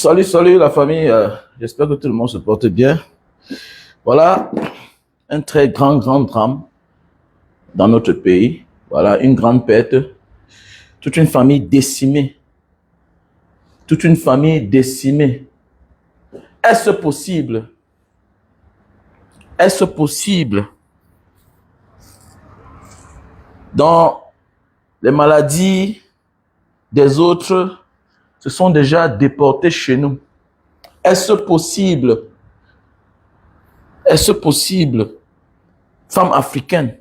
Salut, salut la famille. J'espère que tout le monde se porte bien. Voilà un très grand drame dans notre pays. Voilà une grande perte. Toute une famille décimée. Toute une famille décimée. Est-ce possible? Est-ce possible? Dans les maladies des autres se sont déjà déportés chez nous. Est-ce possible? Est-ce possible? Femme africaine.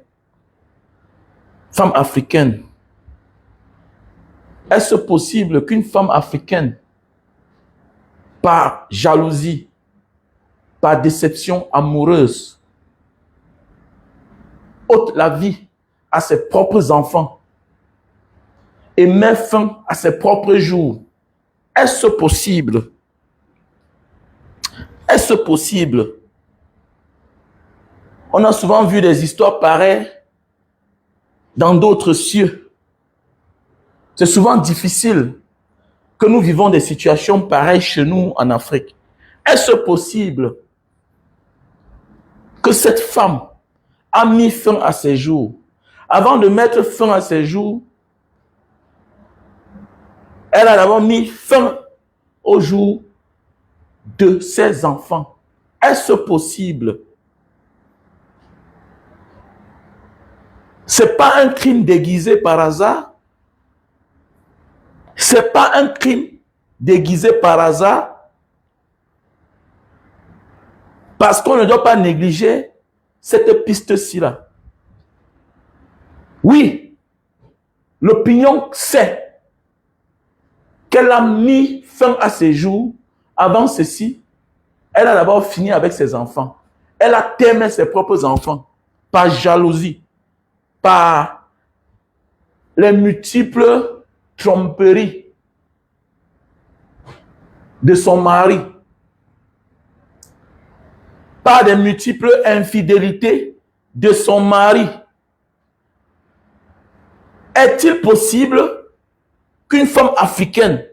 Femme africaine. Est-ce possible qu'une femme africaine, par jalousie, par déception amoureuse, ôte la vie à ses propres enfants et met fin à ses propres jours? Est-ce possible? Est-ce possible? On a souvent vu des histoires pareilles dans d'autres cieux. C'est souvent difficile que nous vivons des situations pareilles chez nous en Afrique. Est-ce possible que cette femme a mis fin à ses jours? Avant de mettre fin à ses jours, elle a d'abord mis fin au jour de ses enfants. Est-ce possible? Ce n'est pas un crime déguisé par hasard. Ce n'est pas un crime déguisé par hasard. Parce qu'on ne doit pas négliger cette piste-ci là. Oui, l'opinion sait qu'elle a mis fin à ses jours. Avant ceci, elle a d'abord fini avec ses enfants. Elle a aimé ses propres enfants par jalousie, par les multiples tromperies de son mari, par des multiples infidélités de son mari. Est-il possible qu'une femme africaine,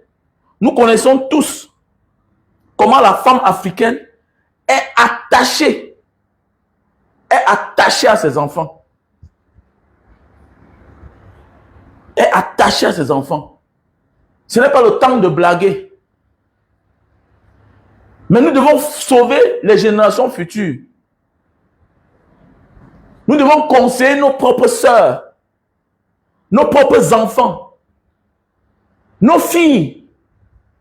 nous connaissons tous comment la femme africaine est attachée à ses enfants. Est attachée à ses enfants. Ce n'est pas le temps de blaguer. Mais nous devons sauver les générations futures. Nous devons conseiller nos propres sœurs, nos propres enfants, nos filles,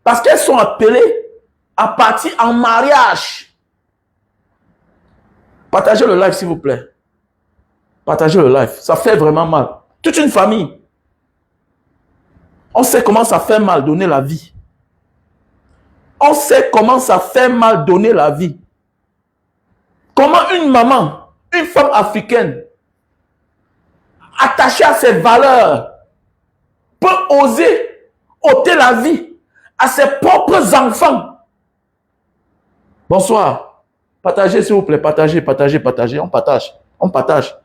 parce qu'elles sont appelées à partir en mariage. Partagez le live, s'il vous plaît. Partagez le live. Ça fait vraiment mal. Toute une famille. On sait comment ça fait mal donner la vie. On sait comment ça fait mal donner la vie. Comment une maman, une femme africaine, attachée à ses valeurs, peut oser ôter la vie à ses propres enfants. Bonsoir. Partagez, s'il vous plaît. Partagez, partagez, partagez. On partage. On partage.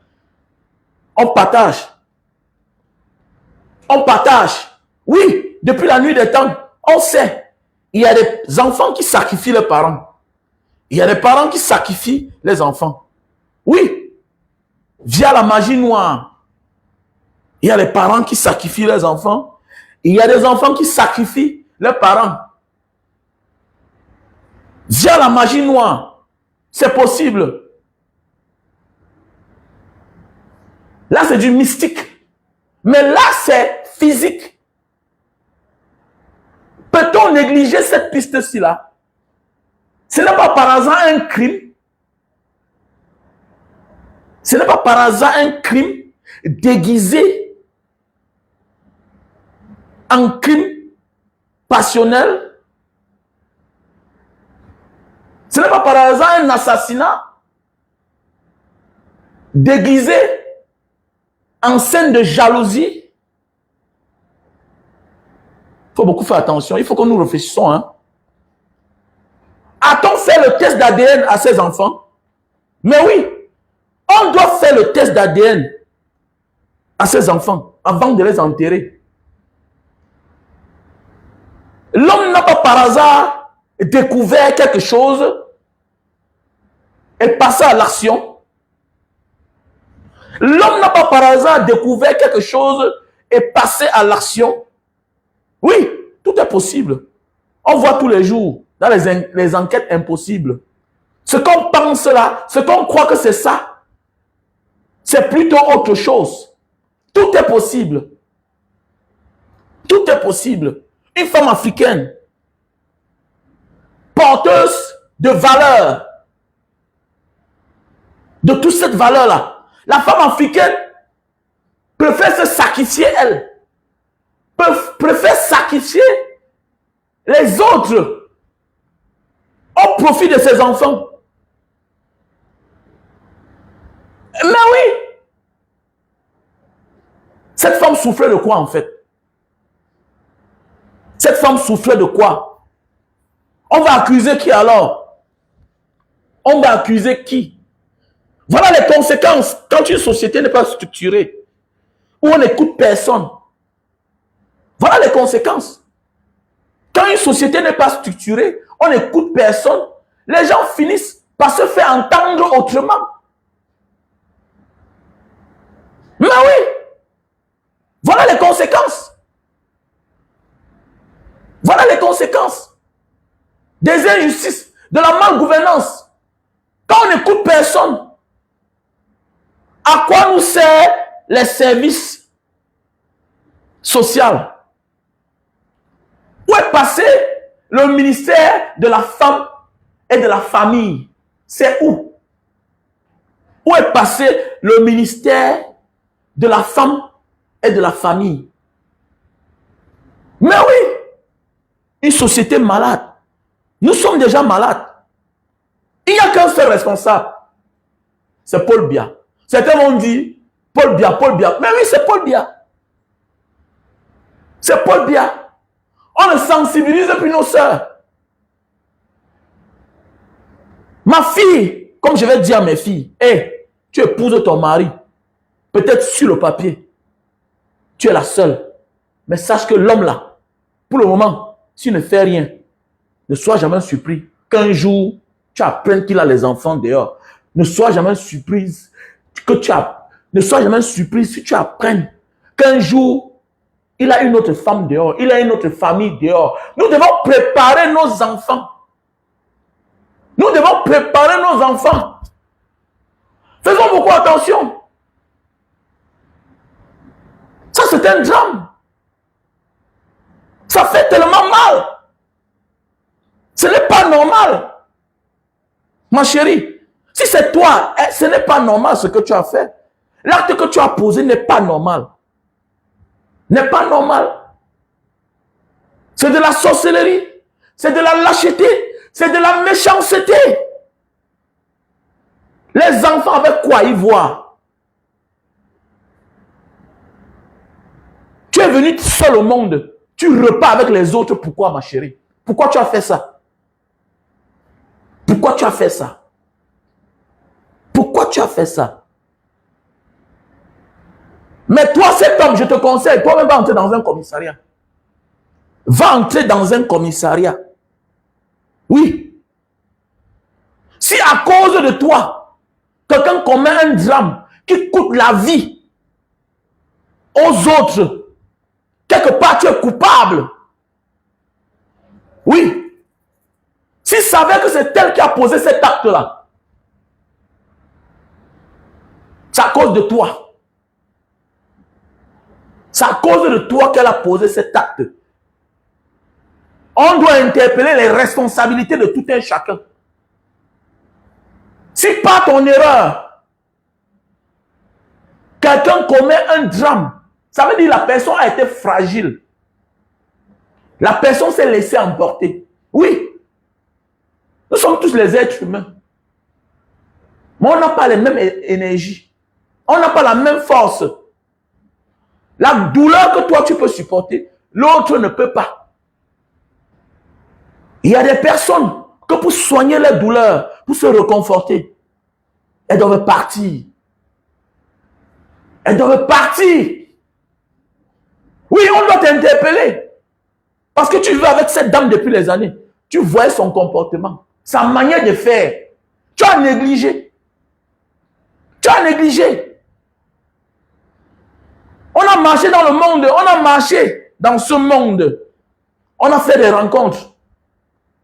On partage. On partage. Oui, depuis la nuit des temps, on sait. Il y a des enfants qui sacrifient leurs parents. Il y a des parents qui sacrifient les enfants. Oui. Via la magie noire. Il y a des parents qui sacrifient leurs enfants. Il y a des enfants qui sacrifient leurs parents. Via la magie noire. C'est possible. Là, c'est du mystique. Mais là, c'est physique. Peut-on négliger cette piste-ci là? Ce n'est pas par hasard un crime. Ce n'est pas par hasard un crime déguisé en crime passionnel. Ce n'est pas par hasard un assassinat déguisé en scène de jalousie. Il faut beaucoup faire attention. Il faut que nous réfléchissions. Hein. A-t-on fait le test d'ADN à ces enfants? Mais oui, on doit faire le test d'ADN à ces enfants avant de les enterrer. L'homme n'a pas par hasard découvert quelque chose et passé à l'action. L'homme n'a pas par hasard découvert quelque chose et passé à l'action. Oui, tout est possible. On voit tous les jours dans les enquêtes impossibles. Ce qu'on pense là, ce qu'on croit que c'est ça, c'est plutôt autre chose. Tout est possible. Tout est possible. Une femme africaine, porteuse de valeur, de toute cette valeur-là. La femme africaine préfère se sacrifier, elle. Préfère sacrifier les autres au profit de ses enfants. Mais oui, cette femme souffrait de quoi en fait? Cette femme souffrait de quoi? On va accuser qui alors? On va accuser qui? Voilà les conséquences quand une société n'est pas structurée, où on n'écoute personne. Voilà les conséquences. Quand une société n'est pas structurée, on n'écoute personne, les gens finissent par se faire entendre autrement. Mais oui, voilà les conséquences. Voilà les conséquences des injustices, de la malgouvernance. Quand on n'écoute personne, à quoi nous servent les services sociaux? Où est passé le ministère de la femme et de la famille? C'est où? Où est passé le ministère de la femme et de la famille? Mais oui, une société malade. Nous sommes déjà malades. Il n'y a qu'un seul responsable. C'est Paul Biya. Certains vont dire, Paul Biya, Paul Biya. Mais oui, c'est Paul Biya. C'est Paul Biya. On le sensibilise puis nos sœurs. Ma fille, comme je vais dire à mes filles, hey, tu épouses ton mari. Peut-être sur le papier. Tu es la seule. Mais sache que l'homme là, pour le moment, s'il ne fait rien, ne sois jamais surpris qu'un jour, tu apprennes qu'il a les enfants dehors. Ne sois jamais surprise que ne sois jamais surprise si tu apprennes qu'un jour, il a une autre femme dehors, il a une autre famille dehors. Nous devons préparer nos enfants. Nous devons préparer nos enfants. Faisons beaucoup attention. Ça, c'est un drame. Ça fait tellement mal. Ce n'est pas normal. Ma chérie, si c'est toi, ce n'est pas normal ce que tu as fait. L'acte que tu as posé n'est pas normal. N'est pas normal. C'est de la sorcellerie. C'est de la lâcheté. C'est de la méchanceté. Les enfants avec quoi ils voient? Tu es venu seul au monde. Tu repars avec les autres. Pourquoi, ma chérie? Pourquoi tu as fait ça? Pourquoi tu as fait ça? Pourquoi tu as fait ça? Mais toi, cet homme, je te conseille, toi-même va entrer dans un commissariat. Va entrer dans un commissariat. Oui. Si à cause de toi, quelqu'un commet un drame qui coûte la vie aux autres, quelque part tu es coupable. Oui. S'il savait que c'est elle qui a posé cet acte-là, c'est à cause de toi. C'est à cause de toi qu'elle a posé cet acte. On doit interpeller les responsabilités de tout un chacun. Si par ton erreur, quelqu'un commet un drame, ça veut dire que la personne a été fragile. La personne s'est laissée emporter. Oui. Nous sommes tous les êtres humains. Mais on n'a pas les mêmes énergies. On n'a pas la même force. La douleur que toi tu peux supporter, l'autre ne peut pas. Il y a des personnes que pour soigner leur douleur, pour se réconforter, elles doivent partir. Elles doivent partir. Oui, on doit t'interpeller. Parce que tu vis avec cette dame depuis les années. Tu voyais son comportement, sa manière de faire. Tu as négligé. Tu as négligé. On a marché dans le monde, on a marché dans ce monde. On a fait des rencontres.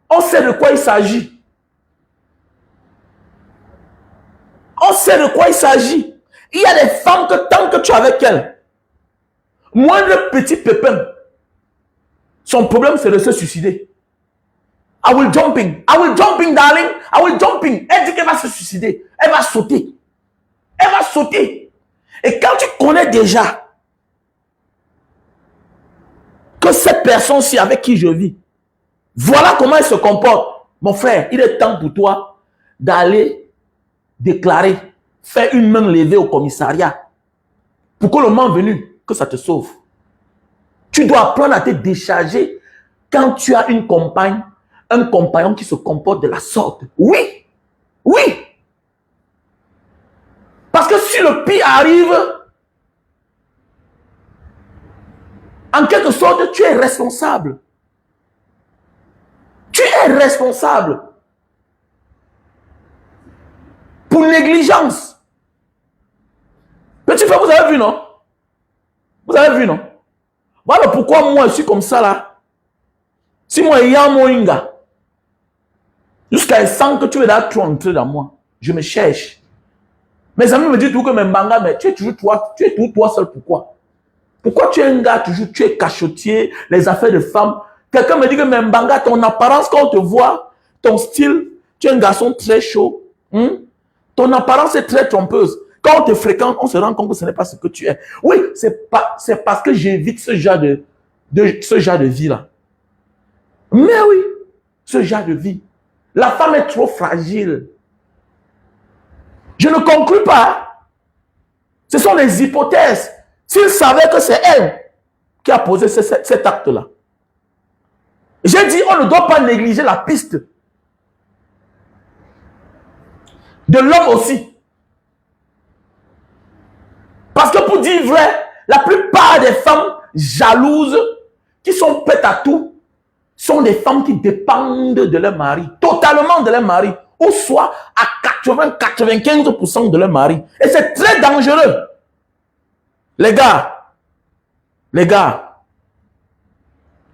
On sait de quoi il s'agit. On sait de quoi il s'agit. Il y a des femmes que tant que tu es avec elles, moindre petit pépin, son problème c'est de se suicider. I will jumping, darling. I will jumping. Elle dit qu'elle va se suicider. Elle va sauter. Elle va sauter. Et quand tu connais déjà que cette personne-ci avec qui je vis, voilà comment elle se comporte. Mon frère, il est temps pour toi d'aller déclarer, faire une main levée au commissariat pour que le moment venu, que ça te sauve. Tu dois apprendre à te décharger quand tu as une compagne, un compagnon qui se comporte de la sorte. Oui, oui. Parce que si le pire arrive, en quelque sorte, tu es responsable. Tu es responsable. Pour négligence. Petit frère, vous avez vu, non? Vous avez vu, non? Voilà pourquoi moi, je suis comme ça, là. Si moi, il y a un moinga, jusqu'à 100 que tu veux là, trop entrer dans moi, je me cherche. Mes amis me disent toujours que mes bangas, mais tu es toujours toi seul, pourquoi? Pourquoi tu es un gars, toujours, tu es cachotier, les affaires de femmes? Quelqu'un me dit que mes bangas, ton apparence, quand on te voit, ton style, tu es un garçon très chaud. Ton apparence est très trompeuse. Quand on te fréquente, on se rend compte que ce n'est pas ce que tu es. Oui, c'est parce que j'évite ce genre de vie-là. Mais oui, ce genre de vie. La femme est trop fragile. Je ne conclus pas. Ce sont des hypothèses. S'il savait que c'est elle qui a posé cet acte-là. J'ai dit, on ne doit pas négliger la piste de l'homme aussi. Parce que pour dire vrai, la plupart des femmes jalouses qui sont prêtes à tout sont des femmes qui dépendent de leur mari, totalement de leur mari, ou soit à 80-95% de leur mari. Et c'est très dangereux. Les gars,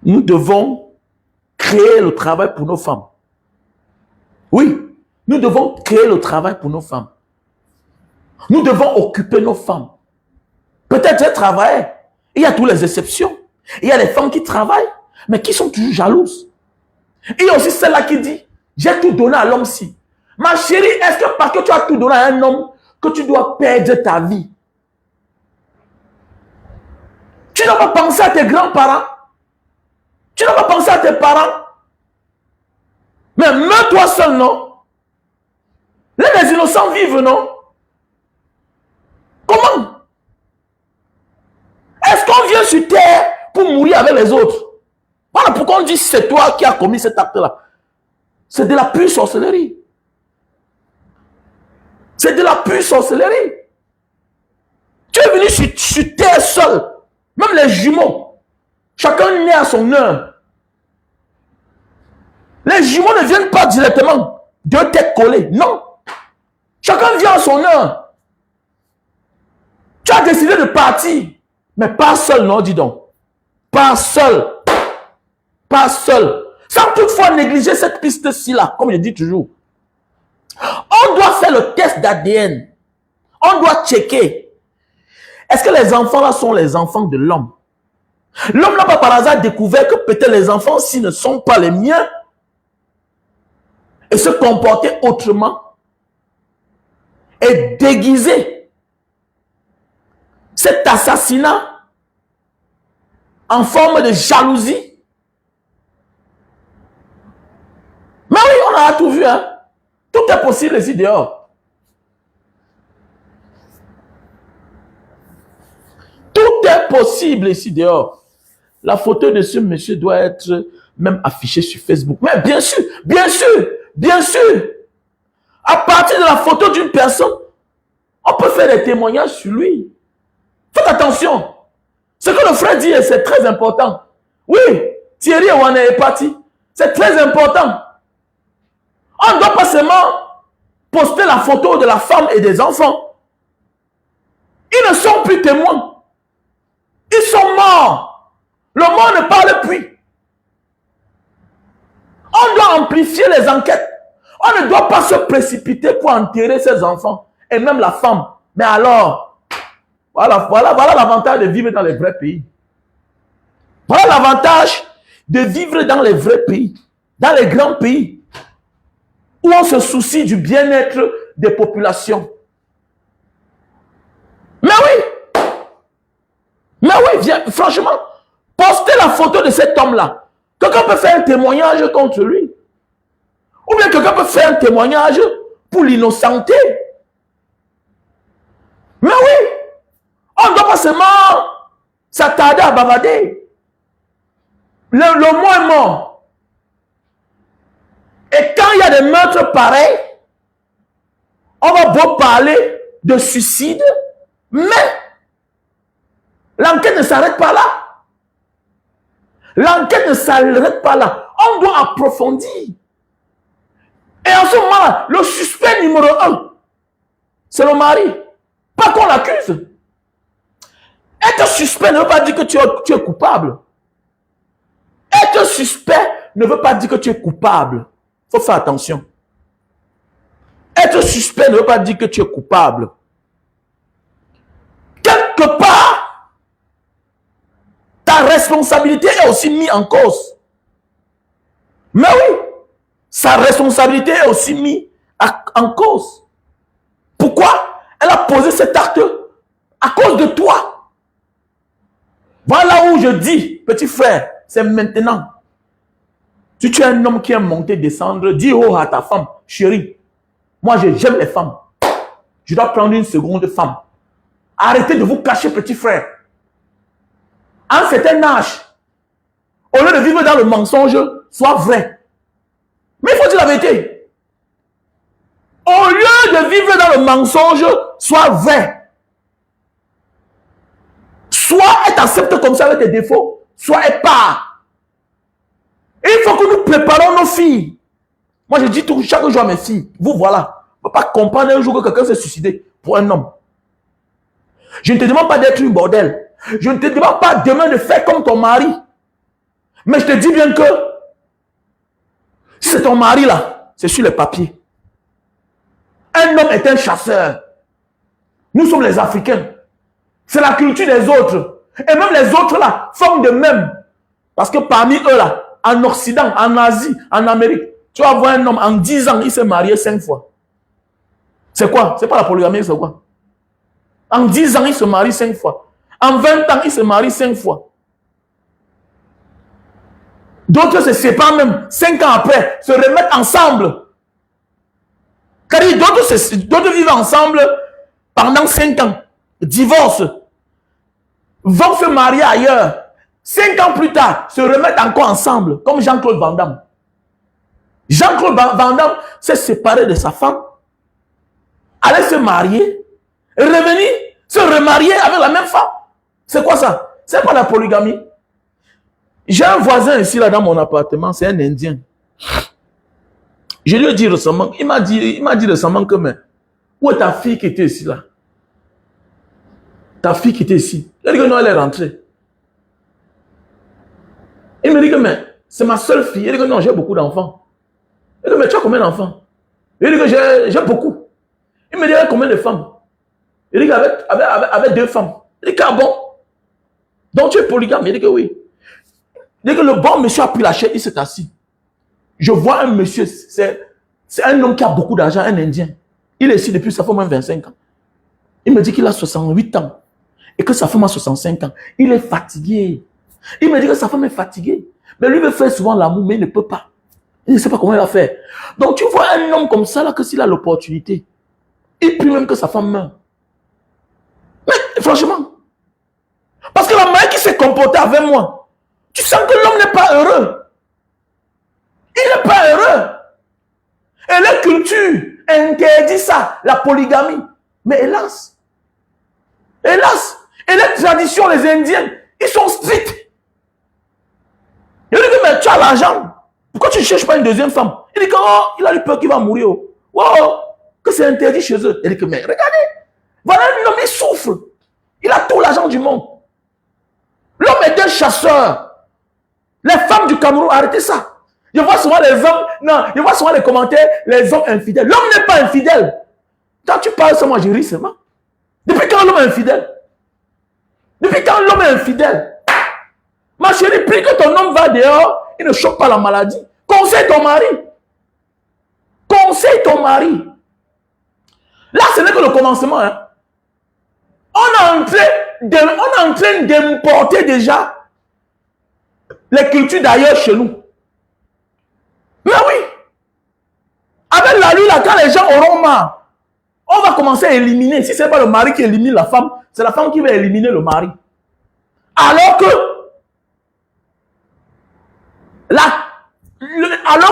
nous devons créer le travail pour nos femmes. Oui, nous devons créer le travail pour nos femmes. Nous devons occuper nos femmes. Peut-être elles travaillent. Il y a toutes les exceptions. Il y a des femmes qui travaillent, mais qui sont toujours jalouses. Il y a aussi celle-là qui dit, j'ai tout donné à l'homme-ci. Ma chérie, est-ce que parce que tu as tout donné à un homme, que tu dois perdre ta vie? Tu n'as pas pensé à tes grands-parents? Tu n'as pas pensé à tes parents? Mais même toi seul, non? Les innocents vivent, non? Comment? Est-ce qu'on vient sur terre pour mourir avec les autres? Voilà pourquoi on dit c'est toi qui as commis cet acte-là. C'est de la pure sorcellerie. C'est de la pure sorcellerie. Tu es venu sur terre seul. Même les jumeaux. Chacun naît à son heure. Les jumeaux ne viennent pas directement deux têtes collées. Non. Chacun vient à son heure. Tu as décidé de partir. Mais pas seul, non, dis donc. Pas seul. Pas seul. Sans toutefois négliger cette piste-ci là, comme je dis toujours. On doit faire le test d'ADN. On doit checker. Est-ce que les enfants là sont les enfants de l'homme? L'homme n'a pas par hasard découvert que peut-être les enfants-ci ne sont pas les miens et se comporter autrement et déguiser cet assassinat en forme de jalousie. Mais oui, on a tout vu, hein. Tout est possible ici dehors. Tout est possible ici dehors. La photo de ce monsieur doit être même affichée sur Facebook. Mais bien sûr, bien sûr, bien sûr. À partir de la photo d'une personne, on peut faire des témoignages sur lui. Faites attention. Ce que le frère dit, c'est très important. Oui, Thierry Ouane est parti. C'est très important. On ne doit pas seulement poster la photo de la femme et des enfants. Ils ne sont plus témoins. Ils sont morts. Le monde ne parle plus. On doit amplifier les enquêtes. On ne doit pas se précipiter pour enterrer ses enfants et même la femme. Mais alors, voilà l'avantage de vivre dans les vrais pays. Voilà l'avantage de vivre dans les vrais pays, dans les grands pays, où on se soucie du bien-être des populations. Mais oui, viens, franchement, postez la photo de cet homme-là. Quelqu'un peut faire un témoignage contre lui. Ou bien quelqu'un peut faire un témoignage pour l'innocenter. Mais oui, on ne doit pas seulement s'attarder à bavarder. Le mot est mort. Et quand il y a des meurtres pareils, on va beau parler de suicide, mais l'enquête ne s'arrête pas là. L'enquête ne s'arrête pas là. On doit approfondir. Et en ce moment-là, le suspect numéro 1, c'est le mari. Pas qu'on l'accuse. Être suspect ne veut pas dire que tu es coupable. Être suspect ne veut pas dire que tu es coupable. Il faut faire attention. Être suspect ne veut pas dire que tu es coupable. Quelque part, ta responsabilité est aussi mise en cause. Mais oui, sa responsabilité est aussi mise en cause. Pourquoi? Elle a posé cet acte à cause de toi. Voilà où je dis, petit frère, c'est maintenant. Si tu es un homme qui aime monter, descendre, dis oh à ta femme, chérie, moi j'aime les femmes. Je dois prendre une seconde femme. Arrêtez de vous cacher, petit frère. À un certain âge, au lieu de vivre dans le mensonge, sois vrai. Mais il faut dire la vérité. Au lieu de vivre dans le mensonge, sois vrai. Soit elle t'accepte comme ça avec tes défauts, soit elle part. Et il faut que nous préparons nos filles. Moi, je dis tout, chaque jour à mes filles, vous voilà. On ne peut pas comprendre un jour que quelqu'un s'est suicidé pour un homme. Je ne te demande pas d'être une bordel. Je ne te demande pas demain de faire comme ton mari. Mais je te dis bien que si c'est ton mari là, c'est sur les papiers. Un homme est un chasseur. Nous sommes les Africains. C'est la culture des autres. Et même les autres là font de même. Parce que parmi eux là, en Occident, en Asie, en Amérique, tu vas voir un homme en 10 ans, il s'est marié 5 fois. C'est quoi? C'est pas la polygamie, c'est quoi? En 10 ans, il se marie 5 fois. En 20 ans, il se marie 5 fois. D'autres se séparent même 5 ans après, se remettent ensemble. Car d'autres vivent ensemble pendant 5 ans, divorcent, vont se marier ailleurs. 5 ans plus tard, se remettent encore ensemble, comme Jean-Claude Van Damme. Jean-Claude Van Damme s'est séparé de sa femme, allait se marier, revenir, se remarier avec la même femme. C'est quoi ça? C'est pas la polygamie. J'ai un voisin ici là dans mon appartement, c'est un Indien. Je lui ai dit récemment, il m'a dit récemment que mais où est ta fille qui était ici là? Ta fille qui était ici. Il a dit que non, elle est rentrée. Il me dit que mais c'est ma seule fille. Il dit que non, j'ai beaucoup d'enfants. Il dit mais tu as combien d'enfants? Il dit que j'ai beaucoup. Il me dit combien de femmes? Il dit qu'avec 2 femmes. Il dit que ah bon? Donc tu es polygame? Il dit que oui. Il dit que le bon monsieur a pris la chaise, il s'est assis. Je vois un monsieur, c'est un homme qui a beaucoup d'argent, un Indien. Il est ici depuis, ça fait moins 25 ans. Il me dit qu'il a 68 ans et que sa femme a 65 ans. Il est fatigué. Il me dit que sa femme est fatiguée. Mais lui veut faire souvent l'amour, mais il ne peut pas. Il ne sait pas comment il va faire. Donc tu vois un homme comme ça, là, que s'il a l'opportunité, il prie même que sa femme meure. Mais franchement, parce que la manière qui s'est comportée avec moi, tu sens que l'homme n'est pas heureux. Il n'est pas heureux. Et la culture interdit ça, la polygamie. Mais hélas, et les traditions, les Indiens, ils sont stricts. Ils disent que mais tu as l'argent, Pourquoi tu ne cherches pas une deuxième femme? Il dit que oh, il a eu peur qu'il va mourir. Oh, que c'est interdit chez eux. Il dit que mais regardez, voilà un homme, il souffre. Il a tout l'argent du monde. L'homme est un chasseur. Les femmes du Cameroun, arrêtez ça. Je vois souvent les hommes, non, je vois souvent les commentaires, les hommes infidèles. L'homme n'est pas infidèle. Quand tu parles ça, moi je ris seulement. Depuis quand l'homme est infidèle? Depuis quand l'homme est infidèle? Ma chérie, plus que ton homme va dehors, il ne choque pas la maladie. Conseille ton mari. Conseille ton mari. Là, ce n'est que le commencement. Hein. On est en train d'importer déjà les cultures d'ailleurs chez nous. Mais oui. Avec la lune, là, quand les gens auront marre, on va commencer à éliminer. Si ce n'est pas le mari qui élimine la femme, c'est la femme qui va éliminer le mari. Alors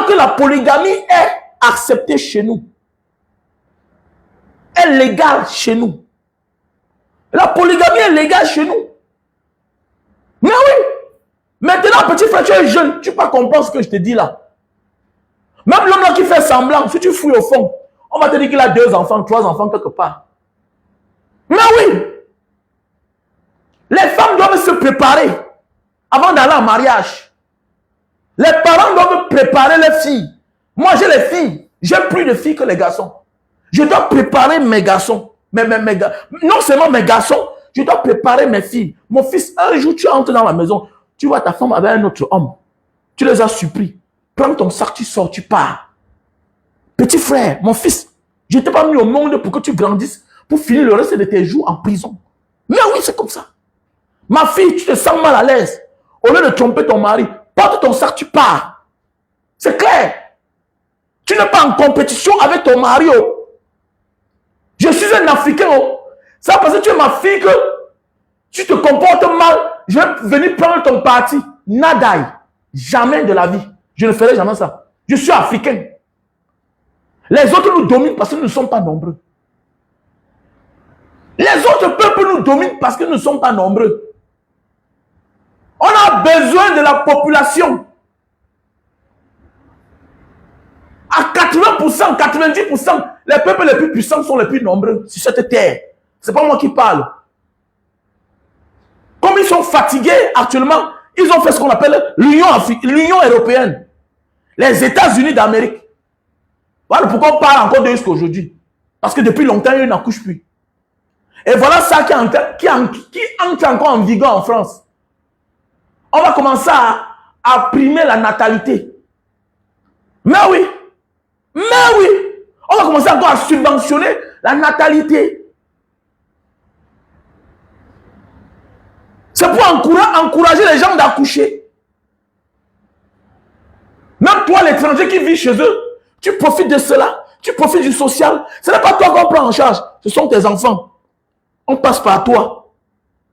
que la polygamie est acceptée chez nous. Est légale chez nous. La polygamie est légale chez nous. Mais oui. Maintenant, petit frère, tu es jeune. Tu ne peux pas comprendre ce que je te dis là. Même l'homme là qui fait semblant, si tu fouilles au fond, on va te dire qu'il a 2 enfants, 3 enfants quelque part. Mais oui. Les femmes doivent se préparer avant d'aller en mariage. Les parents doivent préparer les filles. Moi, j'ai les filles. J'ai plus de filles que les garçons. Je dois préparer mes garçons. Non seulement mes garçons, je dois préparer mes filles. Mon fils, un jour, tu entres dans la maison, tu vois ta femme avec un autre homme. Tu les as surpris. Prends ton sac, tu sors, tu pars. Petit frère, mon fils, je ne t'ai pas mis au monde pour que tu grandisses, pour finir le reste de tes jours en prison. Mais oui, c'est comme ça. Ma fille, tu te sens mal à l'aise. Au lieu de tromper ton mari, porte ton sac, tu pars. C'est clair. Tu n'es pas en compétition avec ton mari. Oh. Je suis un Africain. Oh. Ça parce que tu es ma fille que tu te comportes mal. Je vais venir prendre ton parti. Nadaï. Jamais de la vie. Je ne ferai jamais ça. Je suis africain. Les autres nous dominent parce que nous ne sommes pas nombreux. Les autres peuples nous dominent parce que nous ne sommes pas nombreux. On a besoin de la population. À 80%, 90%, les peuples les plus puissants sont les plus nombreux sur cette terre. Ce n'est pas moi qui parle. Comme ils sont fatigués actuellement, ils ont fait ce qu'on appelle l'Union européenne. Les États-Unis d'Amérique. Voilà pourquoi on parle encore d'eux jusqu'à aujourd'hui. Parce que depuis longtemps, ils n'accouchent plus. Et voilà ça qui entre encore en vigueur en France. On va commencer à primer la natalité. Mais oui. Mais oui. On va commencer encore à subventionner la natalité. C'est pour encourager les gens d'accoucher. Même toi, l'étranger qui vit chez eux, tu profites de cela. Tu profites du social. Ce n'est pas toi qu'on prend en charge. Ce sont tes enfants. On passe par toi.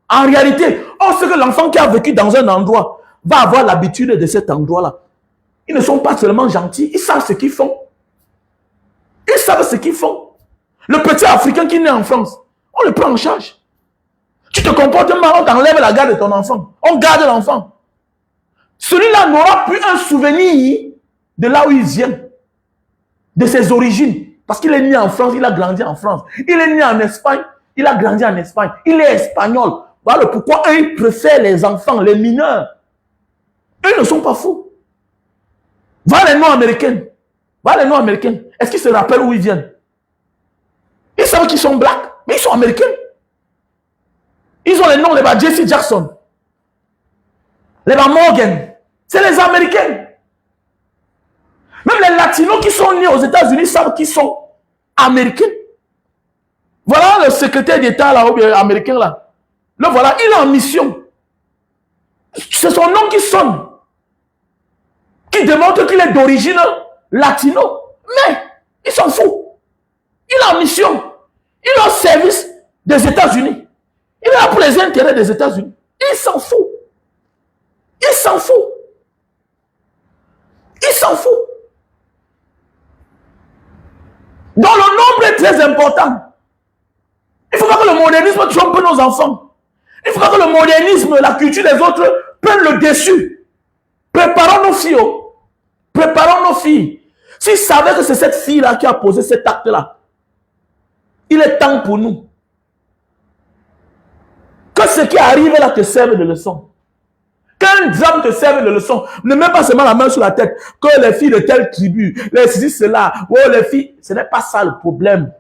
En réalité, on sait que l'enfant qui a vécu dans un endroit va avoir l'habitude de cet endroit-là. Ils ne sont pas seulement gentils. Ils savent ce qu'ils font. Ils savent ce qu'ils font. Le petit Africain qui naît en France, on le prend en charge. Tu te comportes mal, on t'enlève la garde de ton enfant. On garde l'enfant. Celui-là n'aura plus un souvenir de là où il vient, de ses origines. Parce qu'il est né en France, il a grandi en France. Il est né en Espagne, il a grandi en Espagne. Il est espagnol. Voilà pourquoi eux, ils préfèrent les enfants, les mineurs. Eux ne sont pas fous. Voilà les Noirs américains. Voilà les Noirs américains. Est-ce qu'ils se rappellent où ils viennent? Ils savent qu'ils sont blacks, mais ils sont américains. Ils ont les noms, les Jesse Jackson, les Morgan. C'est les Américains. Même les Latinos qui sont nés aux États-Unis savent qu'ils sont Américains. Voilà le secrétaire d'État là, américain là. Le voilà, il est en mission. C'est son nom qui sonne. Qui démontre qu'il est d'origine latino. Mais il s'en fout. Il est en mission. Il est au service des États-Unis. Il est là pour les intérêts des États-Unis. Il s'en fout. Il s'en fout. Il s'en fout. Donc le nombre est très important. Il ne faut pas que le modernisme trompe nos enfants. Il ne faut pas que le modernisme, la culture des autres prennent le dessus. Préparons nos filles. Préparons nos filles. S'ils savaient que c'est cette fille-là qui a posé cet acte-là, il est temps pour nous que ce qui arrive là te serve de leçon. Qu'un drame te serve de leçon. Ne mets pas seulement la main sur la tête. Que les filles de telle tribu, les ceci, cela, oh les filles, ce n'est pas ça le problème.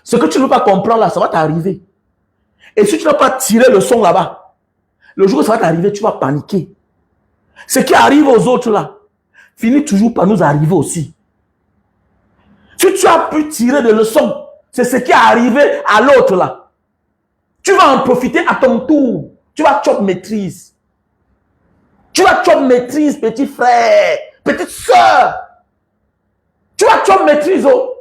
Ce que tu ne veux pas comprendre là, ça va t'arriver. Et si tu n'as pas tiré le son là-bas, le jour où ça va t'arriver, tu vas paniquer. Ce qui arrive aux autres là, finit toujours par nous arriver aussi. Si tu as pu tirer des leçons, c'est ce qui est arrivé à l'autre là. Tu vas en profiter à ton tour. Tu vas chop maîtrise. Tu vas chop maîtrise, petit frère, petite soeur. Tu vas chop maîtrise. Oh.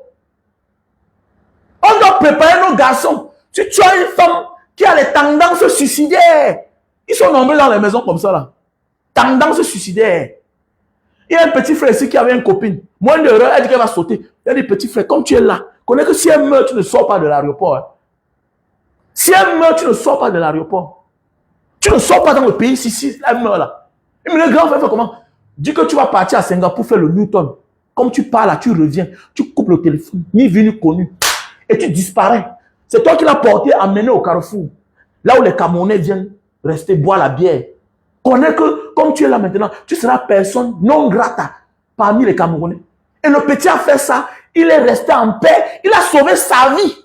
On doit préparer nos garçons. Si tu as une femme qui a les tendances suicidaires, ils sont nombreux dans les maisons comme ça là. Tendance suicidaire. Il y a un petit frère ici qui avait une copine. Moins d'heure, elle dit qu'elle va sauter. Elle dit, petit frère, comme tu es là, connais que si elle meurt, tu ne sors pas de l'aéroport. Hein. Si elle meurt, tu ne sors pas de l'aéroport. Tu ne sors pas dans le pays si elle meurt là. Et le grand frère fait comment? Dis que tu vas partir à Singapour faire le Newton. Comme tu pars là, tu reviens, tu coupes le téléphone, ni vu ni connu. Et tu disparais. C'est toi qui l'as porté, amené au Carrefour. Là où les Camerounais viennent rester boire la bière. Connais que, comme tu es là maintenant, tu seras personne non grata parmi les Camerounais. Et le petit a fait ça, il est resté en paix, il a sauvé sa vie.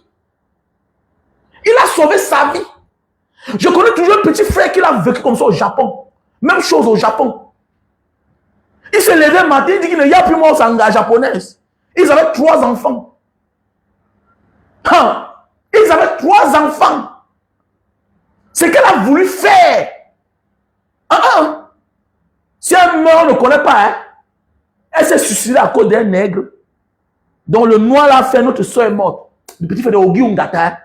Il a sauvé sa vie. Je connais toujours un petit frère qui a vécu comme ça au Japon. Même chose au Japon. Il s'est levé le matin, il dit qu'il n'y a plus mort sangha japonaise. Ils avaient 3 enfants. Ils avaient 3 enfants. Ce qu'elle a voulu faire. Si elle meurt, on ne connaît pas. Hein? Elle s'est suicidée à cause d'un nègre. Donc le noir l'a fait, notre soeur est morte. Le petit frère de Ogi Ungata.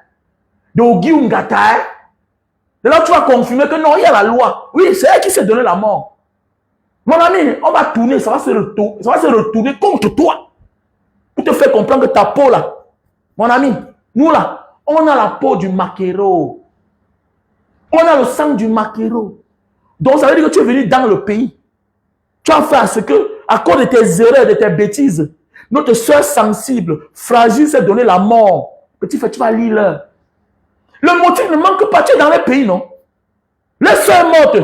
De Ogi Ungata. De là, tu vas confirmer que non, il y a la loi. Oui, c'est elle qui s'est donné la mort. Mon ami, on va tourner, ça va se retourner contre toi. Pour te faire comprendre que ta peau là, mon ami, nous là, on a la peau du maquereau. On a le sang du maquereau. Donc ça veut dire que tu es venu dans le pays. Tu as fait à ce que, à cause de tes erreurs, de tes bêtises, notre soeur sensible, fragile, s'est donné la mort. Petit frère, tu vas lire là. Le motif ne manque pas, tu es dans les pays, non? Les soeurs mortes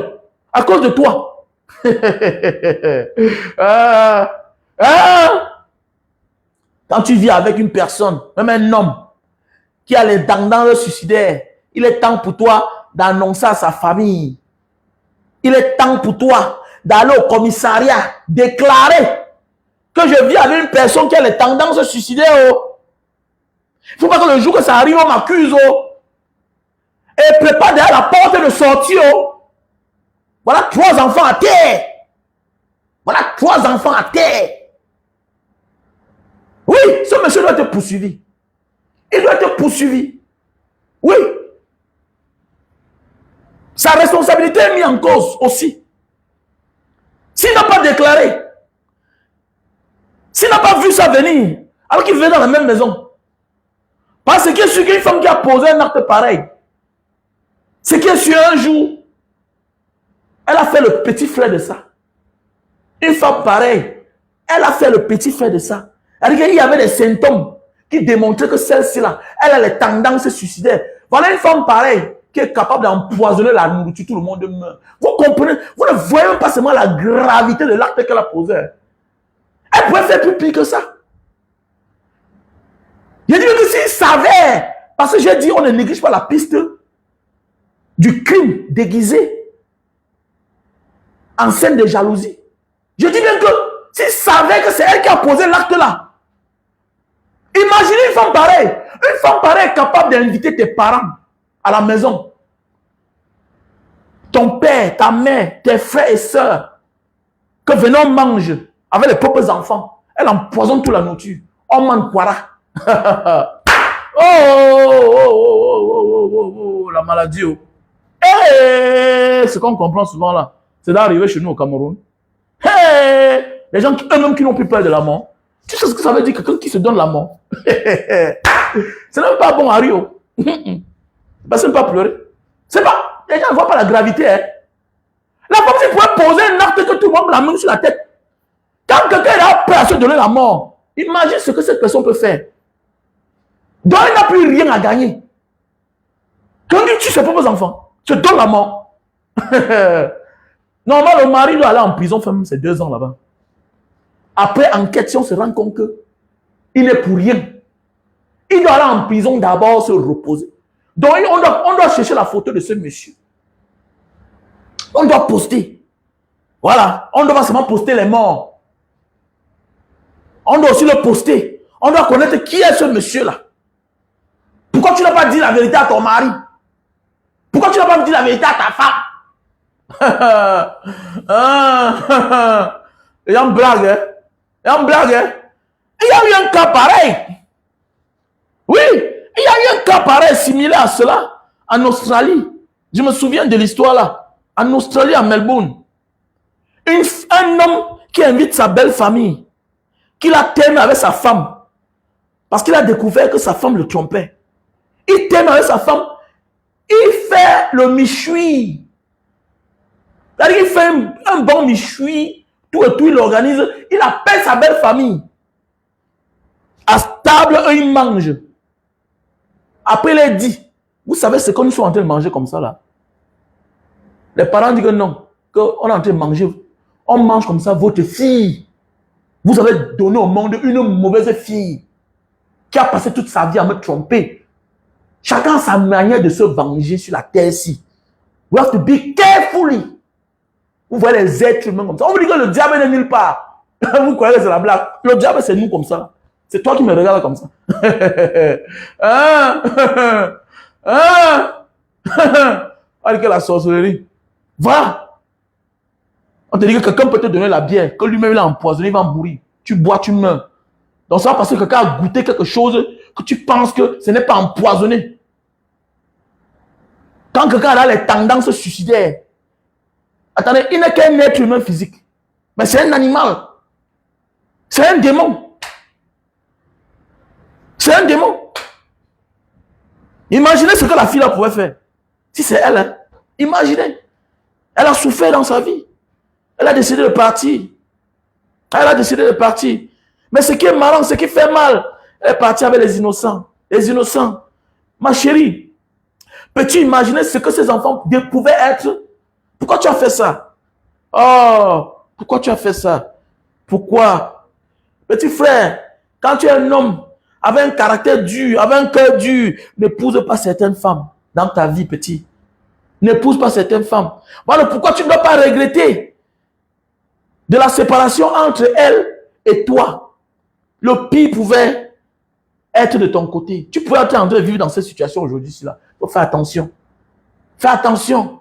à cause de toi. Quand tu vis avec une personne, même un homme, qui a les tendances suicidaires, il est temps pour toi d'annoncer à sa famille. Il est temps pour toi d'aller au commissariat, déclarer que je vis avec une personne qui a les tendances suicidaires. Oh. Il ne faut pas que le jour que ça arrive, on m'accuse. Oh. Et prépare derrière la porte de sortie. Oh. Voilà 3 enfants à terre. Voilà 3 enfants à terre. Oui, ce monsieur doit être poursuivi. Il doit être poursuivi. Oui. Sa responsabilité est mise en cause aussi. S'il n'a pas déclaré, s'il n'a pas vu ça venir, alors qu'il venait dans la même maison, parce qu'il est sûr qu'une femme qui a posé un acte pareil, c'est qu'il est sûr un jour, elle a fait le petit frère de ça. Une femme pareille, elle a fait le petit frère de ça. C'est-à-dire qu'il y avait des symptômes qui démontraient que celle-ci-là, elle a les tendances suicidaires. Voilà une femme pareille qui est capable d'empoisonner la nourriture, tout le monde meurt. Vous comprenez? Vous ne voyez même pas seulement la gravité de l'acte qu'elle a posé. Elle pouvait faire plus pire que ça. J'ai dit que s'il savait, parce que j'ai dit, on ne néglige pas la piste du crime déguisé en scène de jalousie. Je dis bien que s'il savait que c'est elle qui a posé l'acte là, imaginez une femme pareille. Une femme pareille est capable d'inviter tes parents à la maison. Ton père, ta mère, tes frères et sœurs, que venons mange avec les propres enfants. Elle empoisonne toute la nourriture. On mange quoi? Oh, la maladie. Oh. Hey, ce qu'on comprend souvent là, c'est d'arriver chez nous au Cameroun. Hey, les gens eux-mêmes qui n'ont plus peur de la mort. Tu sais ce que ça veut dire, quelqu'un qui se donne la mort. C'est même pas bon à Rio. Parce que ne pas pleurer. C'est pas, les gens ne voient pas la gravité. Hein. La femme, si pourrait poser un acte que tout le monde la main sur la tête. Quand quelqu'un est prêt à se donner la mort, imagine ce que cette personne peut faire. Donc il n'a plus rien à gagner. Quand il tue ses propres enfants, se donne la mort. Normalement, le mari doit aller en prison, faire ses 2 ans là-bas. Après enquête, si on se rend compte qu'il n'est pour rien, il doit aller en prison d'abord se reposer. Donc on doit chercher la photo de ce monsieur. On doit poster. Voilà, on doit pas seulement poster les morts. On doit aussi le poster. On doit connaître qui est ce monsieur-là. Pourquoi tu n'as pas dit la vérité à ton mari? Pourquoi tu n'as pas dit la vérité à ta femme? Il y a une blague, hein? Il y a une blague, hein? Il y a eu un cas pareil. Oui, il y a eu un cas pareil, similaire à cela, en Australie. Je me souviens de l'histoire là. En Australie, à Melbourne. Un homme qui invite sa belle famille, qu'il a terminé avec sa femme, parce qu'il a découvert que sa femme le trompait. Il termine avec sa femme, il fait le michoui. C'est-à-dire qu'il fait un bon michoui, tout et tout, il l'organise, il appelle sa belle famille. À table, eux, ils mangent. Après, il a dit, vous savez ce qu'on est en train de manger comme ça là? Les parents disent que non, qu'on est en train de manger. On mange comme ça votre fille. Vous avez donné au monde une mauvaise fille qui a passé toute sa vie à me tromper. Chacun a sa manière de se venger sur la terre-ci. We have to be carefully. Vous voyez les êtres humains comme ça. On vous dit que le diable n'est nulle part. Vous croyez que c'est la blague. Le diable, c'est nous comme ça. C'est toi qui me regardes comme ça. On dit que la sorcellerie. Voilà. On te dit que quelqu'un peut te donner la bière, que lui-même il a empoisonné, il va mourir. Tu bois, tu meurs. Donc ça va parce que quelqu'un a goûté quelque chose que tu penses que ce n'est pas empoisonné. Quand quelqu'un a les tendances suicidaires, attendez, il n'est qu'un être humain physique. Mais c'est un animal. C'est un démon. C'est un démon. Imaginez ce que la fille là pouvait faire. Si c'est elle, hein? Imaginez. Elle a souffert dans sa vie. Elle a décidé de partir. Elle a décidé de partir. Mais ce qui est marrant, ce qui fait mal, elle est partie avec les innocents. Les innocents. Ma chérie, peux-tu imaginer ce que ces enfants pouvaient être? Pourquoi tu as fait ça? Oh, pourquoi tu as fait ça? Pourquoi? Petit frère, quand tu es un homme avec un caractère dur, avec un cœur dur, n'épouse pas certaines femmes dans ta vie, petit. N'épouse pas certaines femmes. Voilà pourquoi tu ne dois pas regretter de la séparation entre elle et toi. Le pire pouvait être de ton côté. Tu pourrais être en train de vivre dans cette situation aujourd'hui. Il faut faire attention. Fais attention.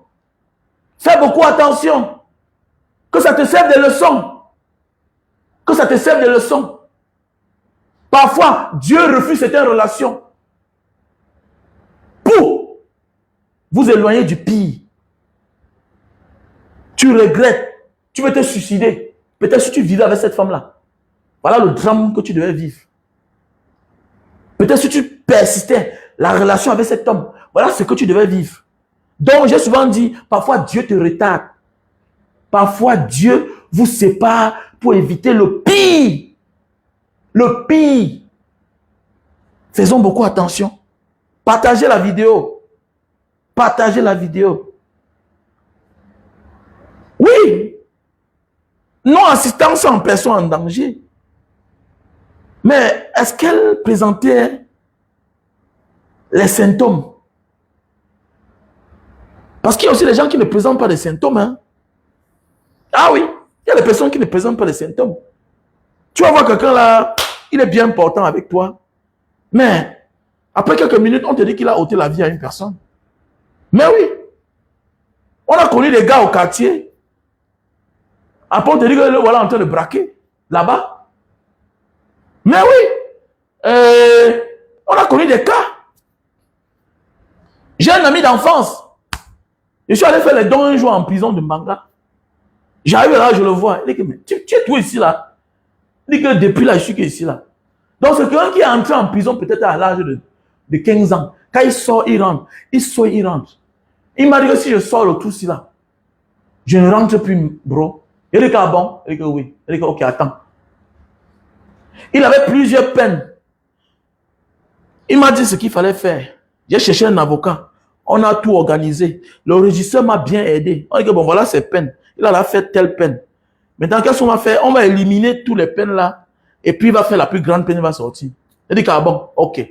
Fais beaucoup attention. Que ça te serve de leçon. Que ça te serve de leçon. Parfois, Dieu refuse certaines relations pour vous éloigner du pire. Tu regrettes. Tu veux te suicider. Peut-être si tu vivais avec cette femme-là. Voilà le drame que tu devais vivre. Peut-être si tu persistais la relation avec cet homme. Voilà ce que tu devais vivre. Donc, j'ai souvent dit, parfois Dieu te retarde. Parfois Dieu vous sépare pour éviter le pire. Le pire. Faisons beaucoup attention. Partagez la vidéo. Partagez la vidéo. Oui. Non-assistance en personne en danger. Mais est-ce qu'elle présentait les symptômes? Parce qu'il y a aussi des gens qui ne présentent pas les symptômes. Hein? Ah oui, il y a des personnes qui ne présentent pas les symptômes. Tu vas voir quelqu'un là, il est bien important avec toi. Mais après quelques minutes, on te dit qu'il a ôté la vie à une personne. Mais oui. On a connu des gars au quartier. Après, on te dit que le voilà en train de braquer. Là-bas. Mais oui. On a connu des cas. J'ai un ami d'enfance. Je suis allé faire les dons un jour en prison de Manga. J'arrive là, je le vois. Il dit que, mais tu es tout ici là. Il dit que depuis là, je suis ici là. Donc c'est quelqu'un qui est entré en prison peut-être à l'âge de 15 ans. Quand il sort, il rentre. Il sort, il rentre. Il m'a dit que si je sors le tout ici là, je ne rentre plus, bro. Il dit que ah bon? Il dit que oui. Il dit que ok, attends. Il avait plusieurs peines. Il m'a dit ce qu'il fallait faire. J'ai cherché un avocat. On a tout organisé. Le régisseur m'a bien aidé. On dit que bon, voilà ses peines. Il a fait telle peine. Maintenant, qu'est-ce qu'on va faire? On va éliminer toutes les peines là. Et puis, il va faire la plus grande peine, il va sortir. Il dit que ah bon, ok.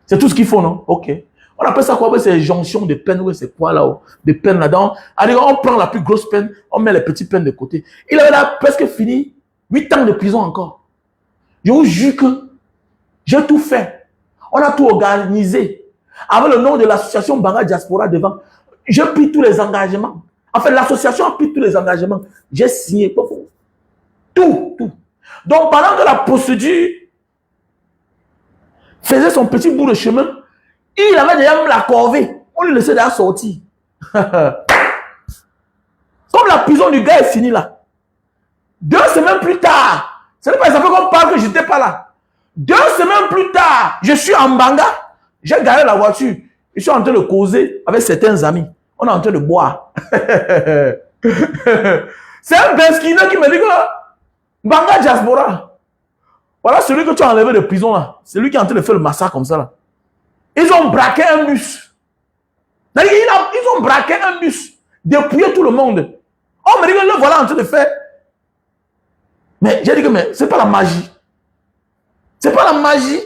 C'est tout ce qu'il faut, non? Ok. On appelle ça quoi? C'est jonction de peines. Oui, c'est quoi là-haut? De peines là-dedans. On prend la plus grosse peine, on met les petites peines de côté. Il avait là presque fini 8 ans de prison encore. Je vous jure que j'ai tout fait. On a tout organisé. Avec le nom de l'association Banga Diaspora devant. J'ai pris tous les engagements. En fait, l'association a pris tous les engagements. J'ai signé tout. Donc, pendant que la procédure faisait son petit bout de chemin, il avait déjà même la corvée. On lui laissait déjà sortir. Comme la prison du gars est finie là. 2 semaines plus tard, c'est pas ça fait qu'on parle que je n'étais pas là. 2 semaines plus tard, je suis en Banga. J'ai garé la voiture. Je suis en train de causer avec certains amis. On est en train de boire. C'est un Benskina qui me dit que Banga Diaspora. Voilà celui que tu as enlevé de prison là. C'est lui qui est en train de faire le massacre comme ça là. Ils ont braqué un bus. Ils ont braqué un bus. Dépouillé tout le monde. On me dit que le voilà en train de faire. Mais j'ai dit que mais c'est pas la magie. C'est pas la magie.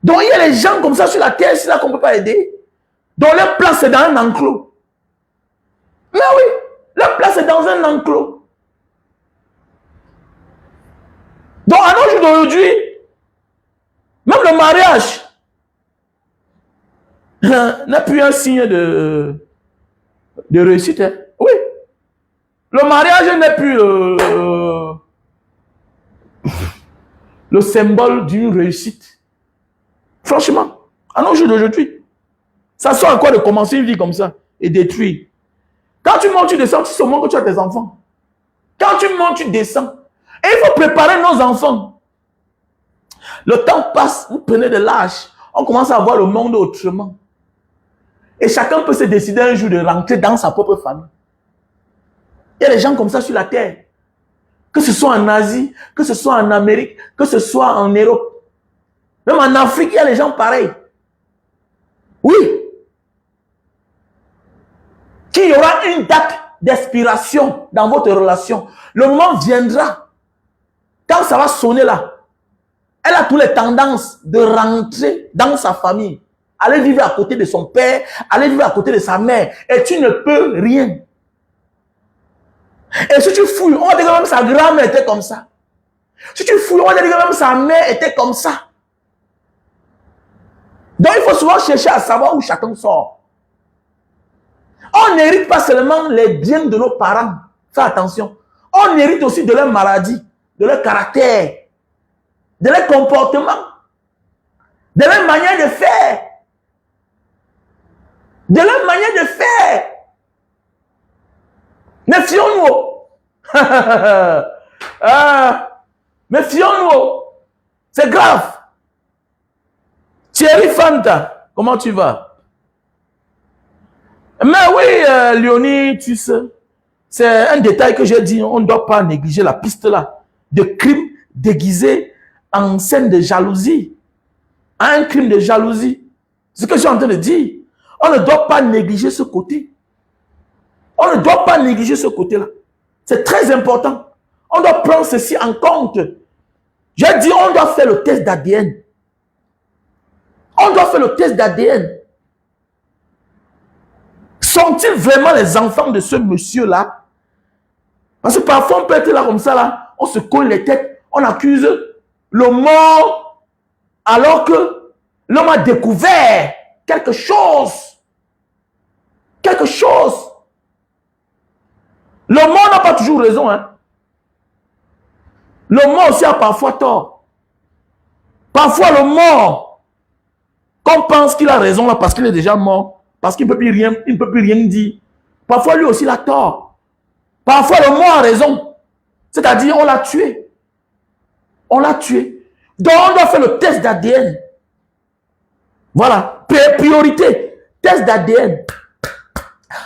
Donc il y a les gens comme ça sur la terre, c'est là qu'on ne peut pas aider. Donc leur place c'est dans un enclos. Mais oui, leur place c'est dans un enclos. Donc à nos jours d'aujourd'hui, même le mariage n'a plus un signe de réussite. Hein. Oui. Le mariage n'est plus le symbole d'une réussite. Franchement, à nos jours d'aujourd'hui, ça sort à quoi de commencer une vie comme ça et détruire. Quand tu montes, tu descends, tu sais au moins que tu as tes enfants. Quand tu montes, tu descends. Et il faut préparer nos enfants. Le temps passe, vous prenez de l'âge, on commence à voir le monde autrement. Et chacun peut se décider un jour de rentrer dans sa propre famille. Il y a des gens comme ça sur la terre. Que ce soit en Asie, que ce soit en Amérique, que ce soit en Europe. Même en Afrique, il y a des gens pareils. Oui. Qu'il y aura une date d'expiration dans votre relation. Le moment viendra. Quand ça va sonner là, elle a toutes les tendances de rentrer dans sa famille. Aller vivre à côté de son père, aller vivre à côté de sa mère. Et tu ne peux rien. Et si tu fouilles, on va dire que même sa grand-mère était comme ça. Si tu fouilles, on va dire que même sa mère était comme ça. Donc il faut souvent chercher à savoir où chacun sort. On n'hérite pas seulement les biens de nos parents. Fais attention. On hérite aussi de leur maladie, de leur caractère, de leur comportement, de leur manière de faire. De leur manière de faire. Méfions-nous. Méfions-nous. C'est grave. Thierry Fanta, comment tu vas? Mais oui, Léonie, tu sais, c'est un détail que j'ai dit, on ne doit pas négliger la piste là, de crime déguisé en scène de jalousie. Un crime de jalousie. C'est ce que je suis en train de dire. On ne doit pas négliger ce côté. On ne doit pas négliger ce côté-là. C'est très important. On doit prendre ceci en compte. J'ai dit, on doit faire le test d'ADN. On doit faire le test d'ADN. Sont-ils vraiment les enfants de ce monsieur-là? Parce que parfois, on peut être là comme ça, là, on se colle les têtes, on accuse le mort, alors que l'homme a découvert quelque chose. Quelque chose. Le mort n'a pas toujours raison. Hein. Le mort aussi a parfois tort. Parfois, le mort, qu'on pense qu'il a raison là parce qu'il est déjà mort, parce qu'il ne peut plus rien dire. Parfois, lui aussi, il a tort. Parfois, le mort a raison. C'est-à-dire, on l'a tué. On l'a tué. Donc, on doit faire le test d'ADN. Voilà. Priorité. Test d'ADN.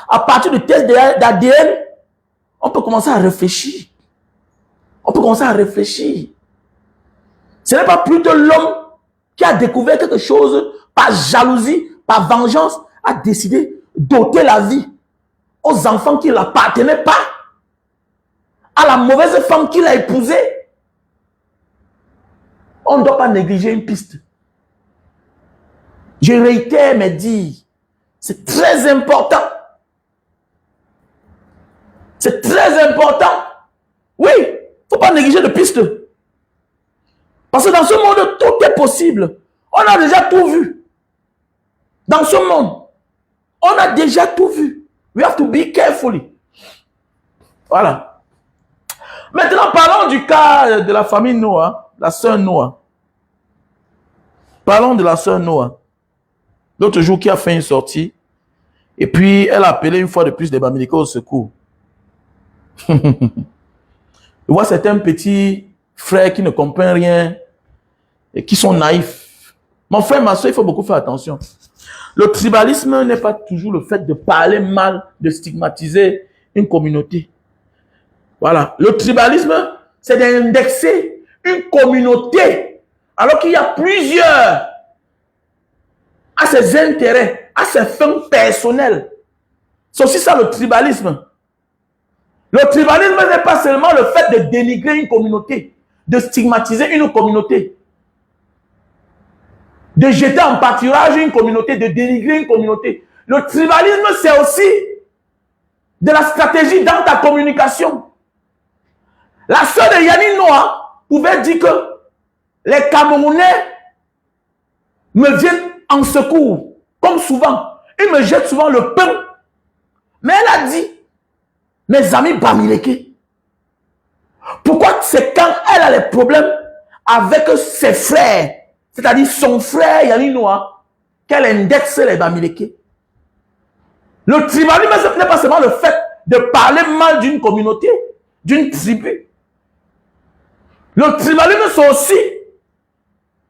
À partir du test d'ADN, On peut commencer à réfléchir. On peut commencer à réfléchir. Ce n'est pas plutôt l'homme qui a découvert quelque chose par jalousie, par vengeance, a décidé d'ôter la vie aux enfants qui ne l'appartenaient pas, à la mauvaise femme qu'il a épousée. On ne doit pas négliger une piste. Je réitère mes dires. C'est très important. C'est très important. Oui, il ne faut pas négliger de piste. Parce que dans ce monde, tout est possible. On a déjà tout vu. Dans ce monde, on a déjà tout vu. We have to be carefully. Voilà. Maintenant, parlons du cas de la famille Noah, la sœur Noah. Parlons de la sœur Noah. L'autre jour, qui a fait une sortie. Et puis, elle a appelé une fois de plus des Bamilékés au secours. Je vois certains petits frères qui ne comprennent rien et qui sont naïfs. Mon frère, ma soeur, il faut beaucoup faire attention. Le tribalisme n'est pas toujours le fait de parler mal, de stigmatiser une communauté. Voilà. Le tribalisme, c'est d'indexer une communauté alors qu'il y a plusieurs à ses intérêts, à ses fins personnelles. C'est aussi ça le tribalisme. Le tribalisme n'est pas seulement le fait de dénigrer une communauté, de stigmatiser une communauté, de jeter en pâturage une communauté, de dénigrer une communauté. Le tribalisme, c'est aussi de la stratégie dans ta communication. La sœur de Yannick Noah pouvait dire que les Camerounais me viennent en secours, comme souvent. Ils me jettent souvent le pain. Mais elle a dit, mes amis Bamilékés, pourquoi c'est quand elle a les problèmes avec ses frères, c'est-à-dire son frère Yannick Noah, qu'elle indexe les Bamilékés. Le tribalisme n'est pas seulement le fait de parler mal d'une communauté, d'une tribu. Le tribalisme, c'est aussi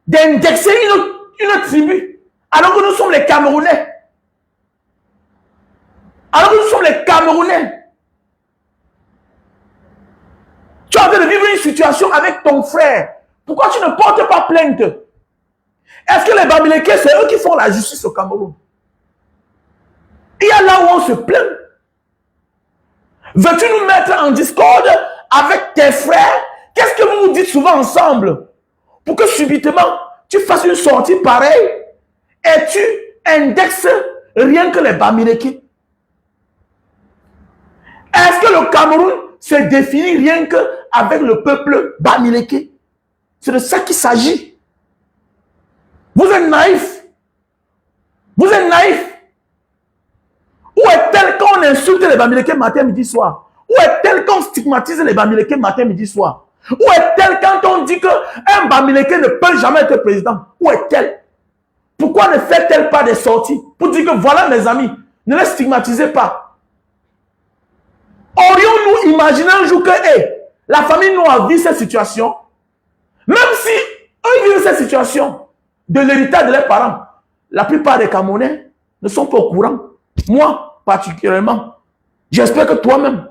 d'indexer une tribu, alors que nous sommes les Camerounais. Alors que nous sommes les Camerounais. Tu as envie de vivre une situation avec ton frère. Pourquoi tu ne portes pas plainte? Est-ce que les Bamilékés, c'est eux qui font la justice au Cameroun? Il y a là où on se plaint. Veux-tu nous mettre en discorde avec tes frères? Qu'est-ce que vous nous dites souvent ensemble? Pour que subitement, tu fasses une sortie pareille et tu indexes rien que les Bamilékés. Est-ce que le Cameroun se définit rien qu'avec le peuple Bamiléké? C'est de ça qu'il s'agit. Vous êtes naïfs. Vous êtes naïfs. Où est-elle quand on insulte les Bamilékés matin, midi, soir? Où est-elle quand on stigmatise les Bamilékés matin, midi, soir? Où est-elle quand on dit qu'un Bamiléké ne peut jamais être président? Où est-elle? Pourquoi ne fait-elle pas des sorties pour dire que voilà mes amis, ne les stigmatisez pas? Aurions-nous imaginé un jour que la famille Noah vit cette situation? Même si eux vivent cette situation de l'héritage de leurs parents, la plupart des Camerounais ne sont pas au courant. Moi, particulièrement. J'espère que toi-même.